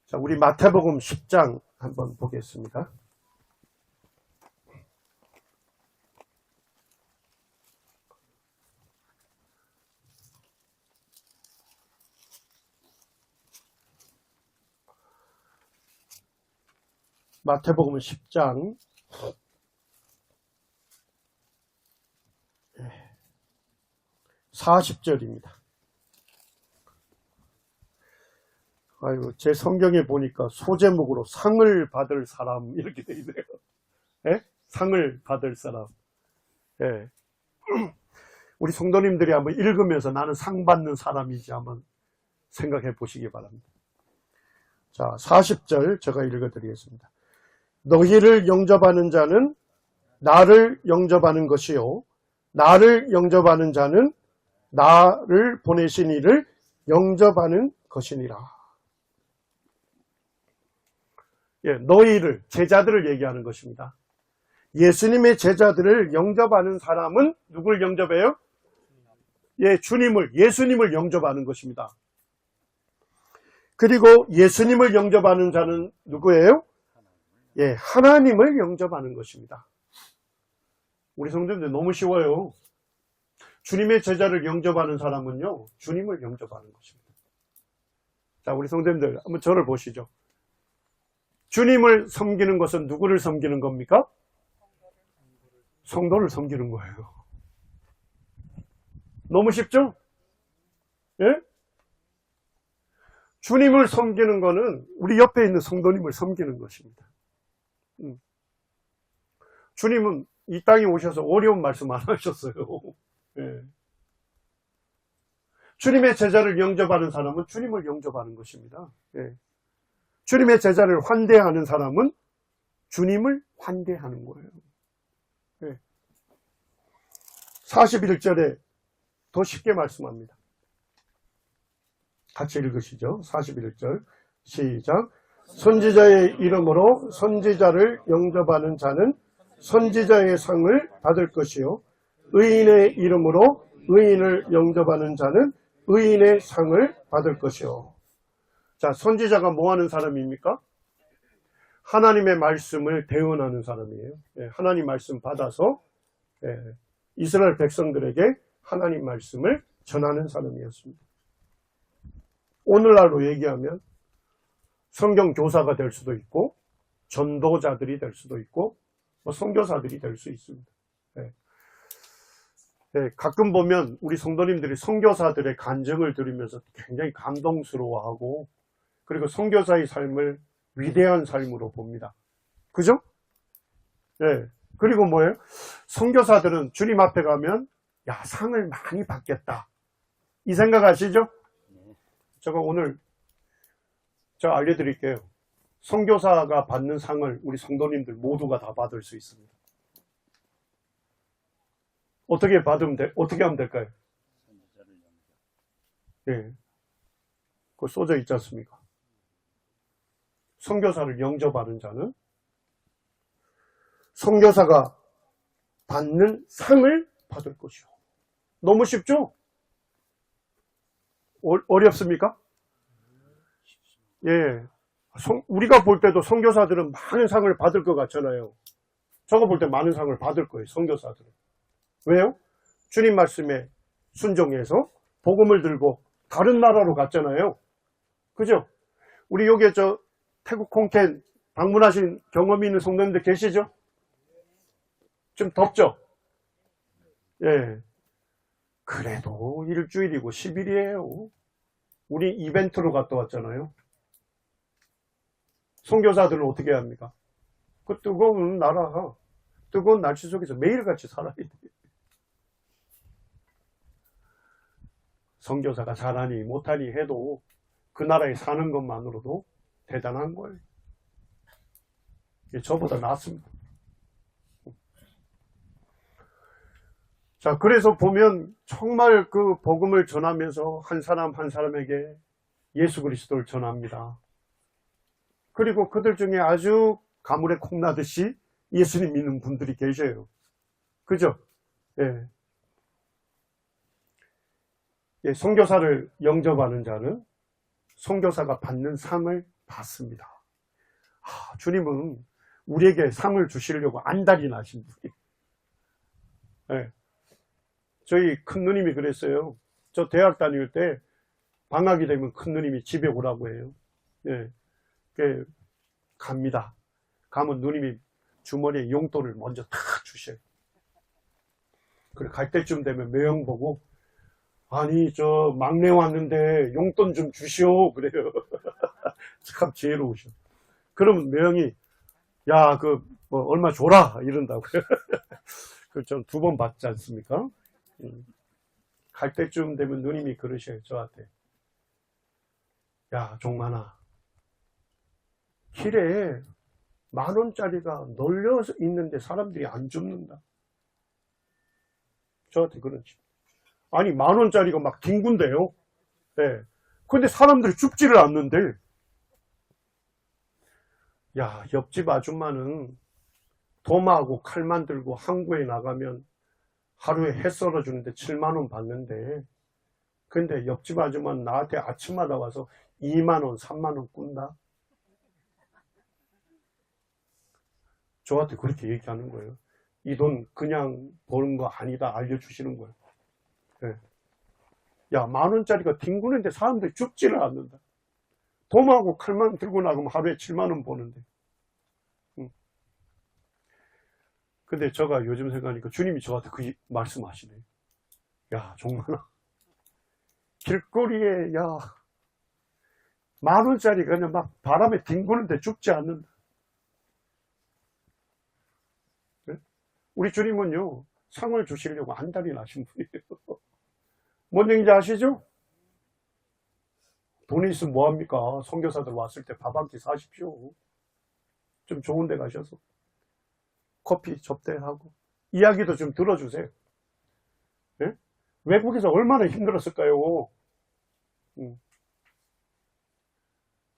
자, 우리 마태복음 10장 한번 보겠습니다. 마태복음 10장 40절입니다. 아이고, 제 성경에 보니까 소제목으로 상을 받을 사람 이렇게 되어 있네요. 예? 상을 받을 사람. 예. 우리 성도님들이 한번 읽으면서 나는 상 받는 사람이지 한번 생각해 보시기 바랍니다. 자, 40절 제가 읽어드리겠습니다. 너희를 영접하는 자는 나를 영접하는 것이요, 나를 영접하는 자는 나를 보내신 이를 영접하는 것이니라. 예, 너희를, 제자들을 얘기하는 것입니다. 예수님의 제자들을 영접하는 사람은 누굴 영접해요? 예, 예수님을 영접하는 것입니다. 그리고 예수님을 영접하는 자는 누구예요? 예, 하나님을 영접하는 것입니다. 우리 성도님들 너무 쉬워요. 주님의 제자를 영접하는 사람은요, 주님을 영접하는 것입니다. 자, 우리 성도님들 한번 저를 보시죠. 주님을 섬기는 것은 누구를 섬기는 겁니까? 성도를 섬기는 거예요. 너무 쉽죠? 예? 주님을 섬기는 거는 우리 옆에 있는 성도님을 섬기는 것입니다. 주님은 이 땅에 오셔서 어려운 말씀 안 하셨어요. 예. 주님의 제자를 영접하는 사람은 주님을 영접하는 것입니다. 예. 주님의 제자를 환대하는 사람은 주님을 환대하는 거예요. 예. 41절에 더 쉽게 말씀합니다. 같이 읽으시죠. 41절 시작. 선지자의 이름으로 선지자를 영접하는 자는 선지자의 상을 받을 것이요, 의인의 이름으로 의인을 영접하는 자는 의인의 상을 받을 것이요. 자, 선지자가 뭐 하는 사람입니까? 하나님의 말씀을 대언하는 사람이에요. 예, 하나님 말씀 받아서 이스라엘 백성들에게 하나님 말씀을 전하는 사람이었습니다. 오늘날로 얘기하면 성경 교사가 될 수도 있고, 전도자들이 될 수도 있고, 선교사들이 될 수 있습니다. 가끔 보면 우리 성도님들이 선교사들의 간증을 들으면서 굉장히 감동스러워하고, 그리고 선교사의 삶을 위대한 삶으로 봅니다. 그죠? 그리고 뭐예요? 선교사들은 주님 앞에 가면 야, 상을 많이 받겠다, 이 생각 아시죠? 제가 오늘 알려드릴게요. 선교사가 받는 상을 우리 성도님들 모두가 다 받을 수 있습니다. 어떻게 하면 될까요? 예. 그거 써져 있지 않습니까? 선교사를 영접하는 자는 선교사가 받는 상을 받을 것이요. 너무 쉽죠? 어렵습니까? 예. 우리가 볼 때도 선교사들은 많은 상을 받을 것 같잖아요. 저거 볼 때 많은 상을 받을 거예요, 선교사들은. 왜요? 주님 말씀에 순종해서 복음을 들고 다른 나라로 갔잖아요. 그죠? 우리 여기에 태국 콩켄 방문하신 경험이 있는 성도님들 계시죠? 좀 덥죠? 예. 그래도 일주일이고 10일이에요. 우리 이벤트로 갔다 왔잖아요. 선교사들은 어떻게 합니까? 그 뜨거운 나라, 뜨거운 날씨 속에서 매일같이 살아야 돼. 선교사가 잘하니 못하니 해도 그 나라에 사는 것만으로도 대단한 거예요. 저보다 낫습니다. 자, 그래서 보면 정말 그 복음을 전하면서 한 사람 한 사람에게 예수 그리스도를 전합니다. 그리고 그들 중에 아주 가물에 콩나듯이 예수님 믿는 분들이 계셔요. 그죠? 예. 예, 선교사를 영접하는 자는 선교사가 받는 상을 받습니다. 주님은 우리에게 상을 주시려고 안달이 나신 분이에요. 예. 저희 큰 누님이 그랬어요. 저 대학 다닐 때 방학이 되면 큰 누님이 집에 오라고 해요. 예. 갑니다. 가면 누님이 주머니에 용돈을 먼저 탁 주셔요. 그래, 갈 때쯤 되면 매형 보고, 아니, 저 막내 왔는데 용돈 좀 주시오. 그래요. 참 지혜로우셔. 그러면 매형이, 야, 뭐, 얼마 줘라. 이런다고요. 그걸 좀 2번 받지 않습니까? 갈 때쯤 되면 누님이 그러셔요. 저한테. 야, 종만아. 길에 10,000원짜리가 널려 있는데 사람들이 안 줍는다. 저한테 그러지. 아니, 10,000원짜리가 막 뒹군데요. 네. 근데 사람들이 줍지를 않는데. 야, 옆집 아줌마는 도마하고 칼만 들고 항구에 나가면 하루에 해 썰어주는데 7만원 받는데, 근데 옆집 아줌마는 나한테 아침마다 와서 2만원, 3만원 꾼다. 저한테 그렇게 얘기하는 거예요. 이 돈 그냥 버는 거 아니다 알려주시는 거예요. 네. 야, 10,000원짜리가 뒹구는데 사람들이 줍지를 않는다. 도마하고 칼만 들고 나가면 하루에 7만원 버는데. 근데 제가 요즘 생각하니까 주님이 저한테 그 말씀하시네. 야, 정말아. 길거리에, 야, 10,000원짜리 그냥 막 바람에 뒹구는데 줍지 않는다. 우리 주님은요, 상을 주시려고 안달이 나신 분이에요. 뭔 얘기인지 아시죠? 돈이 있으면 뭐합니까? 선교사들 왔을 때 밥 한 끼 사십시오. 좀 좋은 데 가셔서 커피 접대하고 이야기도 좀 들어주세요. 네? 외국에서 얼마나 힘들었을까요?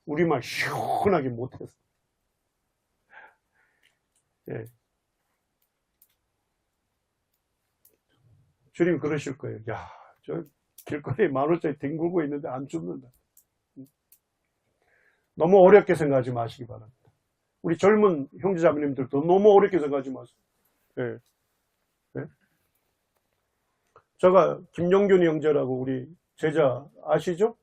우리말 시원하게 못해서. 네. 주님 그러실 거예요. 야, 저 길거리에 10,000원짜리 뒹굴고 있는데 안 줍는다. 너무 어렵게 생각하지 마시기 바랍니다. 우리 젊은 형제자매님들도 너무 어렵게 생각하지 마세요. 네. 네? 제가 김용균 형제라고 우리 제자 아시죠?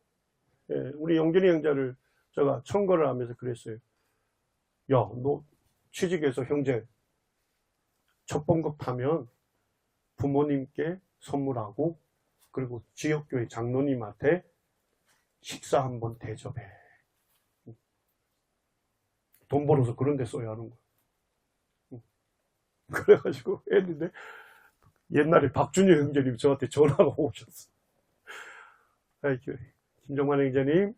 네, 우리 용균이 형제를 제가 청거를 하면서 그랬어요. 야, 너 취직해서 형제 첫 봉급 타면 부모님께 선물하고 그리고 지역교회 장로님한테 식사 한번 대접해. 돈 벌어서 그런 데 써야 하는 거야. 그래가지고 했는데 옛날에 박준효 형제님 저한테 전화가 오셨어. 김정만 형제님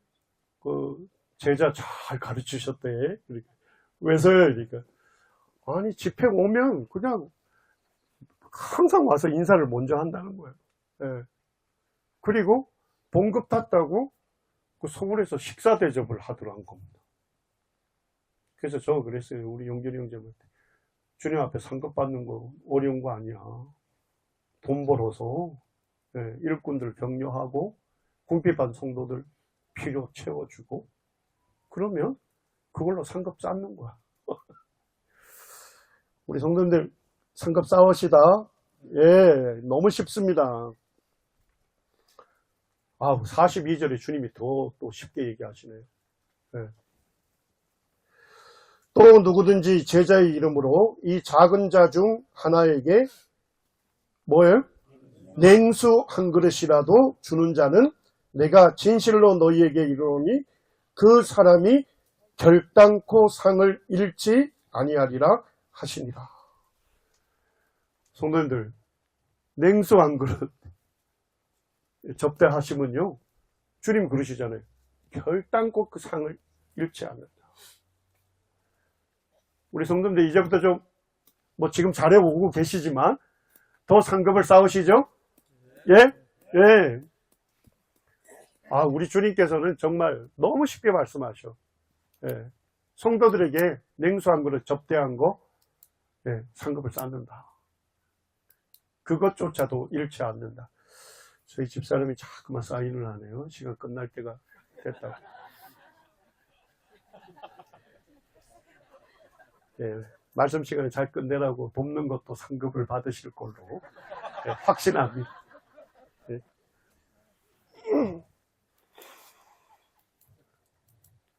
그 제자 잘 가르치셨대. 왜서요? 그러니까 아니 집회 오면 그냥 항상 와서 인사를 먼저 한다는 거예요. 예. 그리고 봉급 탔다고 그 서울에서 식사 대접을 하더라는 겁니다. 그래서 저 그랬어요. 우리 용균이 형제한테. 주님 앞에 상급 받는 거 어려운 거 아니야. 돈 벌어서 예, 일꾼들 격려하고 궁핍한 성도들 필요 채워주고 그러면 그걸로 상급 쌓는 거야. 우리 성도님들 상급 쌓으시다. 예, 너무 쉽습니다. 42절에 주님이 더 또 쉽게 얘기하시네요. 예. 또 누구든지 제자의 이름으로 이 작은 자 중 하나에게 뭐예요? 냉수 한 그릇이라도 주는 자는 내가 진실로 너희에게 이르노니 그 사람이 결단코 상을 잃지 아니하리라 하시니라. 성도님들, 냉수 한 그릇 접대하시면요, 주님 그러시잖아요. 결단코 그 상을 잃지 않는다. 우리 성도님들 이제부터 좀 뭐 지금 잘해오고 계시지만 더 상급을 쌓으시죠? 예? 예. 우리 주님께서는 정말 너무 쉽게 말씀하셔. 예. 성도들에게 냉수 한 그릇 접대한 거 상급을 쌓는다. 그것조차도 잃지 않는다. 저희 집사람이 자꾸만 사인을 하네요. 시간 끝날 때가 됐다고. 말씀 시간에 잘 끝내라고 돕는 것도 상급을 받으실 걸로 확신합니다.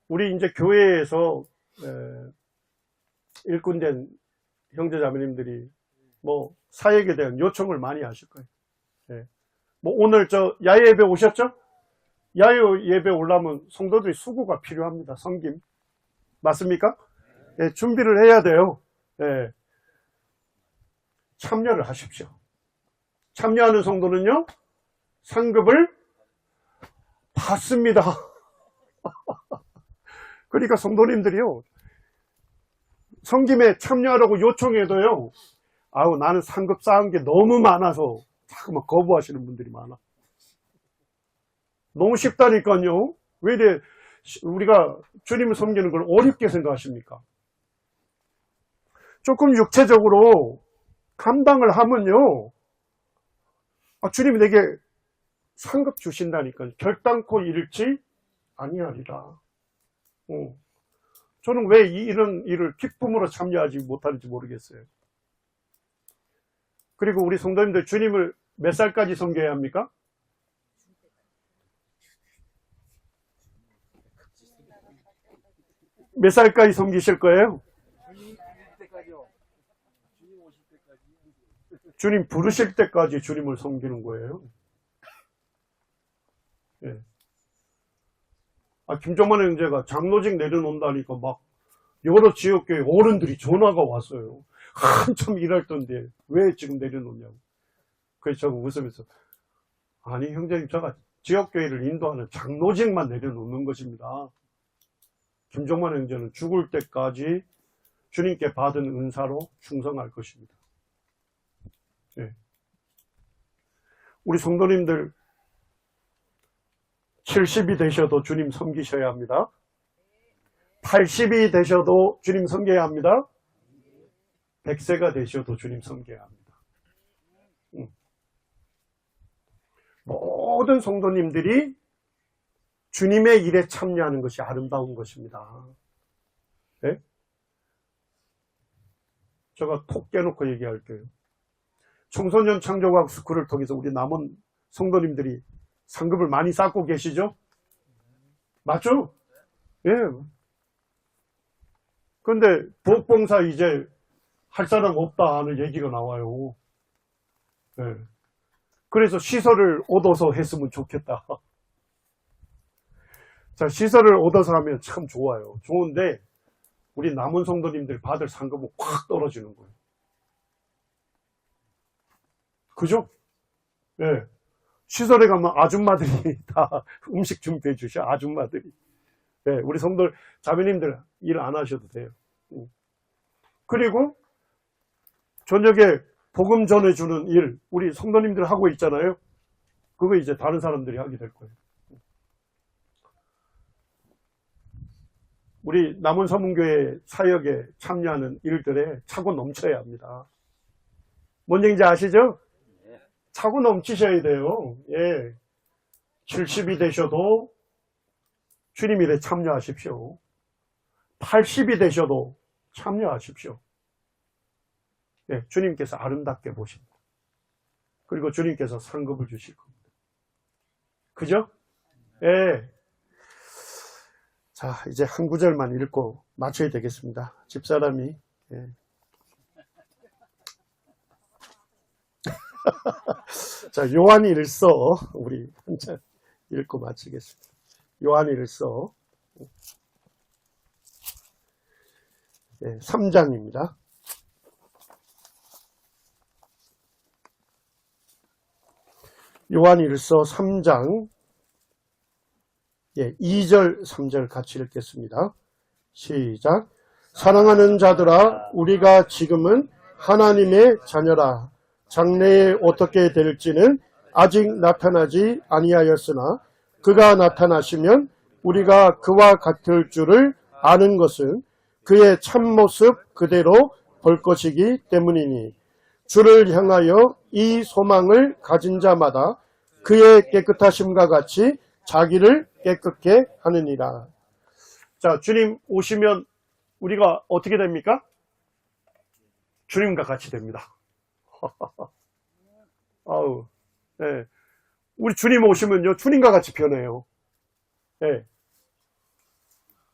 우리 이제 교회에서 일꾼된 형제자매님들이 뭐 사역에 대한 요청을 많이 하실 거예요. 뭐 오늘 저 야외 예배 오셨죠? 야외 예배 오려면 성도들이 수고가 필요합니다. 섬김 맞습니까? 준비를 해야 돼요. 참여를 하십시오. 참여하는 성도는요 상급을 받습니다. 그러니까 성도님들이요 섬김에 참여하라고 요청해도요 아우 나는 상급 쌓은 게 너무 많아서 자꾸만 거부하시는 분들이 많아. 너무 쉽다니까요. 왜 이래 우리가 주님을 섬기는 걸 어렵게 생각하십니까? 조금 육체적으로 감당을 하면요 주님이 내게 상급 주신다니까 결단코 잃지 아니하리라. 저는 왜 이런 일을 기쁨으로 참여하지 못하는지 모르겠어요. 그리고 우리 성도님들 주님을 몇 살까지 섬겨야 합니까? 몇 살까지 섬기실 거예요? 주님 부르실 때까지 주님을 섬기는 거예요. 김종만 형제가 장로직 내려놓는다니까 막 여러 지역교회 어른들이 전화가 왔어요. 한참 일할 텐데 왜 지금 내려놓냐고. 그래서 저거 웃으면서 아니 형제님 제가 지역교회를 인도하는 장로직만 내려놓는 것입니다. 김종만 형제는 죽을 때까지 주님께 받은 은사로 충성할 것입니다. 우리 성도님들 70이 되셔도 주님 섬기셔야 합니다. 80이 되셔도 주님 섬겨야 합니다. 100세가 되셔도 주님 섬겨야 합니다. 모든 성도님들이 주님의 일에 참여하는 것이 아름다운 것입니다. 네? 제가 톡 깨놓고 얘기할게요. 청소년 창조과학 스쿨을 통해서 우리 남은 성도님들이 상급을 많이 쌓고 계시죠? 맞죠? 예. 근데 부엌봉사 이제 할 사람 없다 하는 얘기가 나와요. 예. 그래서 시설을 얻어서 했으면 좋겠다. 자, 시설을 얻어서 하면 참 좋아요. 좋은데 우리 남은 성도님들 받을 상급은 확 떨어지는 거예요. 그죠? 예. 시설에 가면 아줌마들이 다 음식 준비해 주셔. 아줌마들이. 예. 우리 성도 자매님들 일 안 하셔도 돼요. 그리고 저녁에 복음 전해주는 일 우리 성도님들 하고 있잖아요. 그거 이제 다른 사람들이 하게 될 거예요. 우리 남원 서문교회 사역에 참여하는 일들에 차고 넘쳐야 합니다. 뭔 얘기인지 아시죠? 차고 넘치셔야 돼요. 예. 70이 되셔도 주님 일에 참여하십시오. 80이 되셔도 참여하십시오. 예, 주님께서 아름답게 보십니다. 그리고 주님께서 상급을 주실 겁니다. 그죠? 예. 자, 이제 한 구절만 읽고 마쳐야 되겠습니다. 집사람이. 예. 자, 요한일서 우리 한참 읽고 마치겠습니다. 요한일서 3장입니다. 요한일서 3장 2절 3절 같이 읽겠습니다. 시작. 사랑하는 자들아 우리가 지금은 하나님의 자녀라. 장래에 어떻게 될지는 아직 나타나지 아니하였으나 그가 나타나시면 우리가 그와 같을 줄을 아는 것은 그의 참모습 그대로 볼 것이기 때문이니 주를 향하여 이 소망을 가진 자마다 그의 깨끗하심과 같이 자기를 깨끗게 하느니라. 자, 주님 오시면 우리가 어떻게 됩니까? 주님과 같이 됩니다. 아우, 네. 우리 주님 오시면요, 주님과 같이 변해요. 네.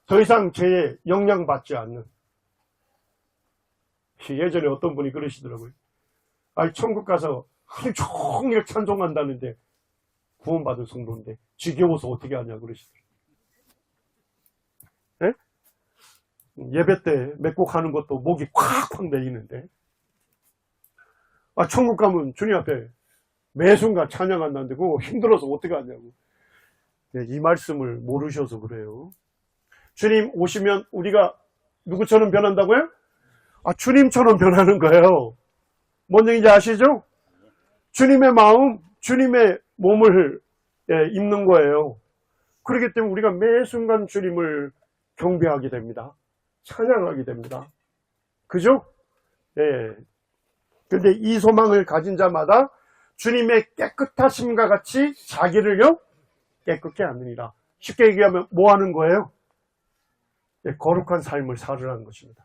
더 이상 죄에 영향받지 않는. 예전에 어떤 분이 그러시더라고요. 아니, 천국 가서 하루 종일 찬송한다는데, 구원받은 성도인데, 지겨워서 어떻게 하냐, 그러시더라고요. 네? 예배 때 몇 곡 하는 것도 목이 콱콱 내리는데, 아, 천국 가면 주님 앞에 매 순간 찬양한다는데, 그거 힘들어서 어떻게 하냐고. 네, 이 말씀을 모르셔서 그래요. 주님 오시면 우리가 누구처럼 변한다고요? 아, 주님처럼 변하는 거예요. 뭔 얘기인지 아시죠? 주님의 마음, 주님의 몸을 입는 거예요. 그렇기 때문에 우리가 매 순간 주님을 경배하게 됩니다. 찬양하게 됩니다. 그죠? 예. 근데 이 소망을 가진 자마다 주님의 깨끗하심과 같이 자기를요, 깨끗게 하느니라. 쉽게 얘기하면 뭐 하는 거예요? 예, 거룩한 삶을 살으라는 것입니다.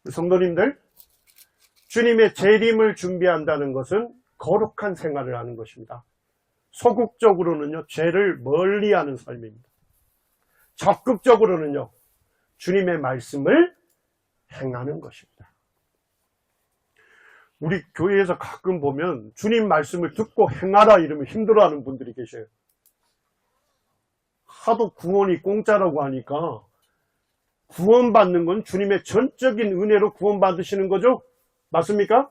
성도님들, 주님의 재림을 준비한다는 것은 거룩한 생활을 하는 것입니다. 소극적으로는요, 죄를 멀리하는 삶입니다. 적극적으로는요, 주님의 말씀을 행하는 것입니다. 우리 교회에서 가끔 보면 주님 말씀을 듣고 행하라 이러면 힘들어하는 분들이 계셔요. 하도 구원이 공짜라고 하니까 구원받는 건 주님의 전적인 은혜로 구원받으시는 거죠? 맞습니까?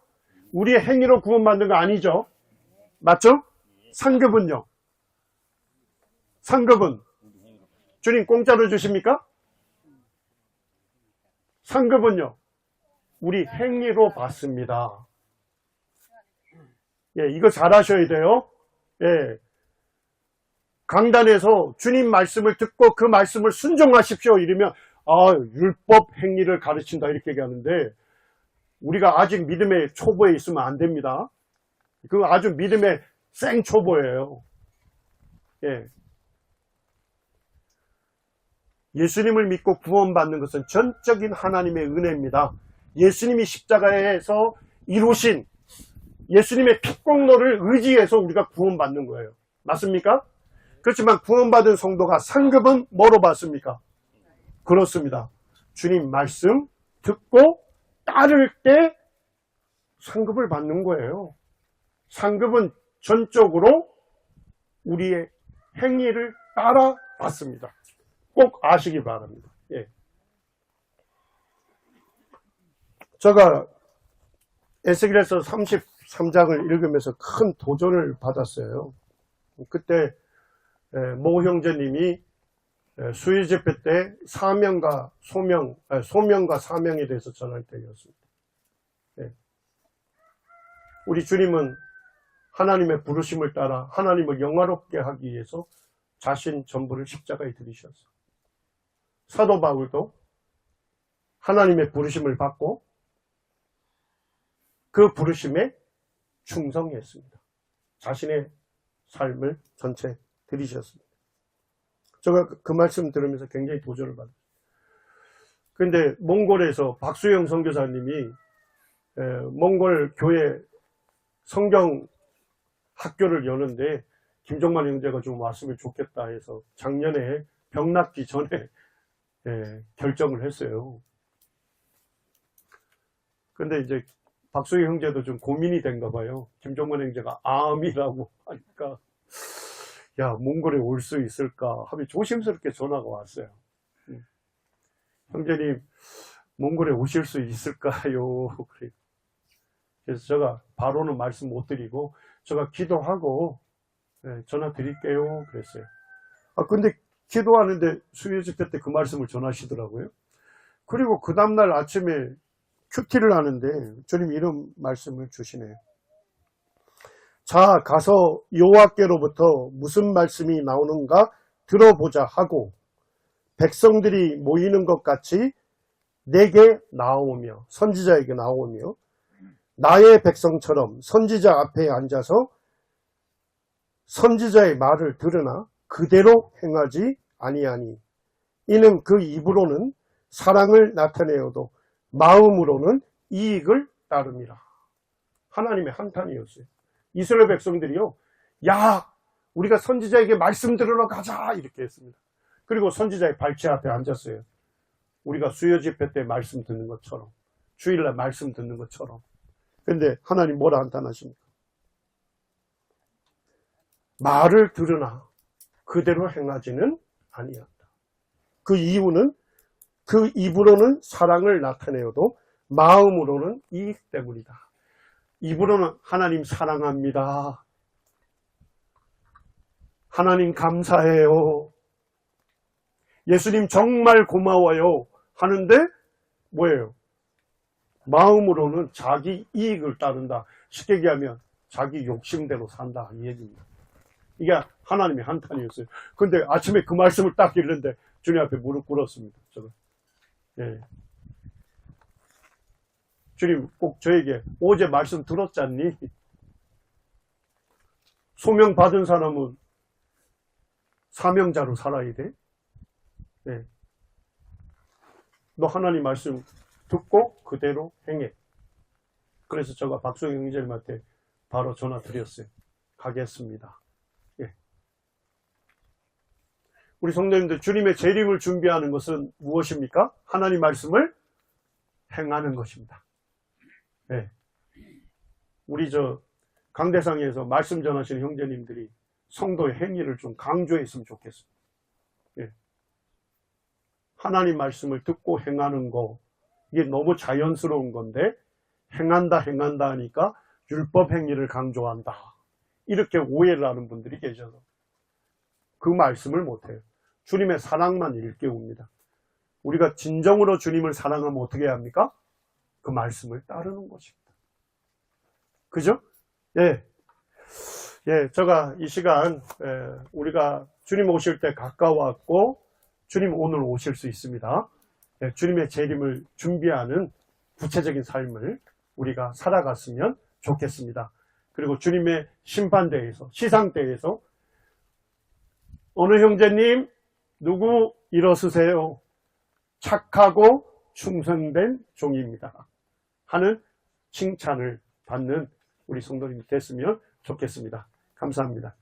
우리의 행위로 구원받는 거 아니죠? 맞죠? 상급은요? 상급은 주님 공짜로 주십니까? 상급은요? 우리 행위로 받습니다. 예, 이거 잘 하셔야 돼요. 예. 강단에서 주님 말씀을 듣고 그 말씀을 순종하십시오 이러면 아, 율법 행위를 가르친다 이렇게 얘기하는데 우리가 아직 믿음의 초보에 있으면 안 됩니다. 그거 아주 믿음의 생초보예요. 예. 예수님을 믿고 구원받는 것은 전적인 하나님의 은혜입니다. 예수님이 십자가에서 이루신 예수님의 피공로를 의지해서 우리가 구원받는 거예요. 맞습니까? 그렇지만 구원받은 성도가 상급은 뭐로 받습니까? 그렇습니다. 주님 말씀 듣고 따를 때 상급을 받는 거예요. 상급은 전적으로 우리의 행위를 따라 받습니다. 꼭 아시기 바랍니다. 예. 제가 에스겔서 33장을 읽으면서 큰 도전을 받았어요. 그때 모 형제님이 수요 집회 때 사명과 소명과 사명에 대해서 전할 때였습니다. 예. 우리 주님은 하나님의 부르심을 따라 하나님을 영화롭게 하기 위해서 자신 전부를 십자가에 들이셨어요. 사도 바울도 하나님의 부르심을 받고 그 부르심에 충성했습니다. 자신의 삶을 전체 들이셨습니다. 제가 그 말씀 들으면서 굉장히 도전을 받았어요. 그런데 몽골에서 박수영 선교사님이 몽골 교회 성경 학교를 여는데 김정만 형제가 좀 왔으면 좋겠다 해서 작년에 병 낫기 전에 결정을 했어요. 근데 이제 박수희 형제도 좀 고민이 된가 봐요. 김정만 형제가 암이라고 하니까 야, 몽골에 올 수 있을까 하며 조심스럽게 전화가 왔어요. 형제님, 몽골에 오실 수 있을까요? 그래서 제가 바로는 말씀 못 드리고 제가 기도하고 전화 드릴게요 그랬어요. 아, 근데 기도하는데 수요 집회 때 그 말씀을 전하시더라고요. 그리고 그 다음날 아침에 큐티를 하는데 주님 이런 말씀을 주시네요. 자, 가서 여호와께로부터 무슨 말씀이 나오는가 들어보자 하고 백성들이 모이는 것 같이 내게 나오며 선지자에게 나오며 나의 백성처럼 선지자 앞에 앉아서 선지자의 말을 들으나 그대로 행하지 아니하니 이는 그 입으로는 사랑을 나타내어도 마음으로는 이익을 따름이라. 하나님의 한탄이었어요. 이스라엘 백성들이요, 야, 우리가 선지자에게 말씀 들으러 가자 이렇게 했습니다. 그리고 선지자의 발치 앞에 앉았어요. 우리가 수요 집회 때 말씀 듣는 것처럼, 주일날 말씀 듣는 것처럼. 근데 하나님 뭐라 한탄하십니까? 말을 들으나 그대로 행하지는 아니한다. 그 이유는 그 입으로는 사랑을 나타내어도 마음으로는 이익 때문이다. 입으로는 하나님 사랑합니다. 하나님 감사해요. 예수님 정말 고마워요. 하는데 뭐예요? 마음으로는 자기 이익을 따른다. 쉽게 얘기하면 자기 욕심대로 산다. 이 얘기입니다. 이게 하나님의 한탄이었어요. 근데 아침에 그 말씀을 딱 읽는데 주님 앞에 무릎 꿇었습니다. 저는. 예. 주님 꼭 저에게 어제 말씀 들었잖니? 소명 받은 사람은 사명자로 살아야 돼. 네. 너 하나님 말씀 듣고 그대로 행해. 그래서 제가 박수영 형제님한테 바로 전화 드렸어요. 가겠습니다. 예. 우리 성도님들, 주님의 재림을 준비하는 것은 무엇입니까? 하나님 말씀을 행하는 것입니다. 예. 우리 강대상에서 말씀 전하시는 형제님들이 성도의 행위를 좀 강조했으면 좋겠습니다. 예. 하나님 말씀을 듣고 행하는 거, 이게 너무 자연스러운 건데 행한다 하니까 율법 행위를 강조한다. 이렇게 오해를 하는 분들이 계셔서 그 말씀을 못해요. 주님의 사랑만 일깨웁니다. 우리가 진정으로 주님을 사랑하면 어떻게 해야 합니까? 그 말씀을 따르는 것입니다. 그죠? 예. 예, 제가 이 시간, 우리가 주님 오실 때 가까웠고, 주님 오늘 오실 수 있습니다. 예, 주님의 재림을 준비하는 구체적인 삶을 우리가 살아갔으면 좋겠습니다. 그리고 주님의 심판대에서, 시상대에서, 어느 형제님, 누구 일어서세요. 착하고 충성된 종입니다. 하는 칭찬을 받는 우리 성도님이 됐으면 좋겠습니다. 감사합니다.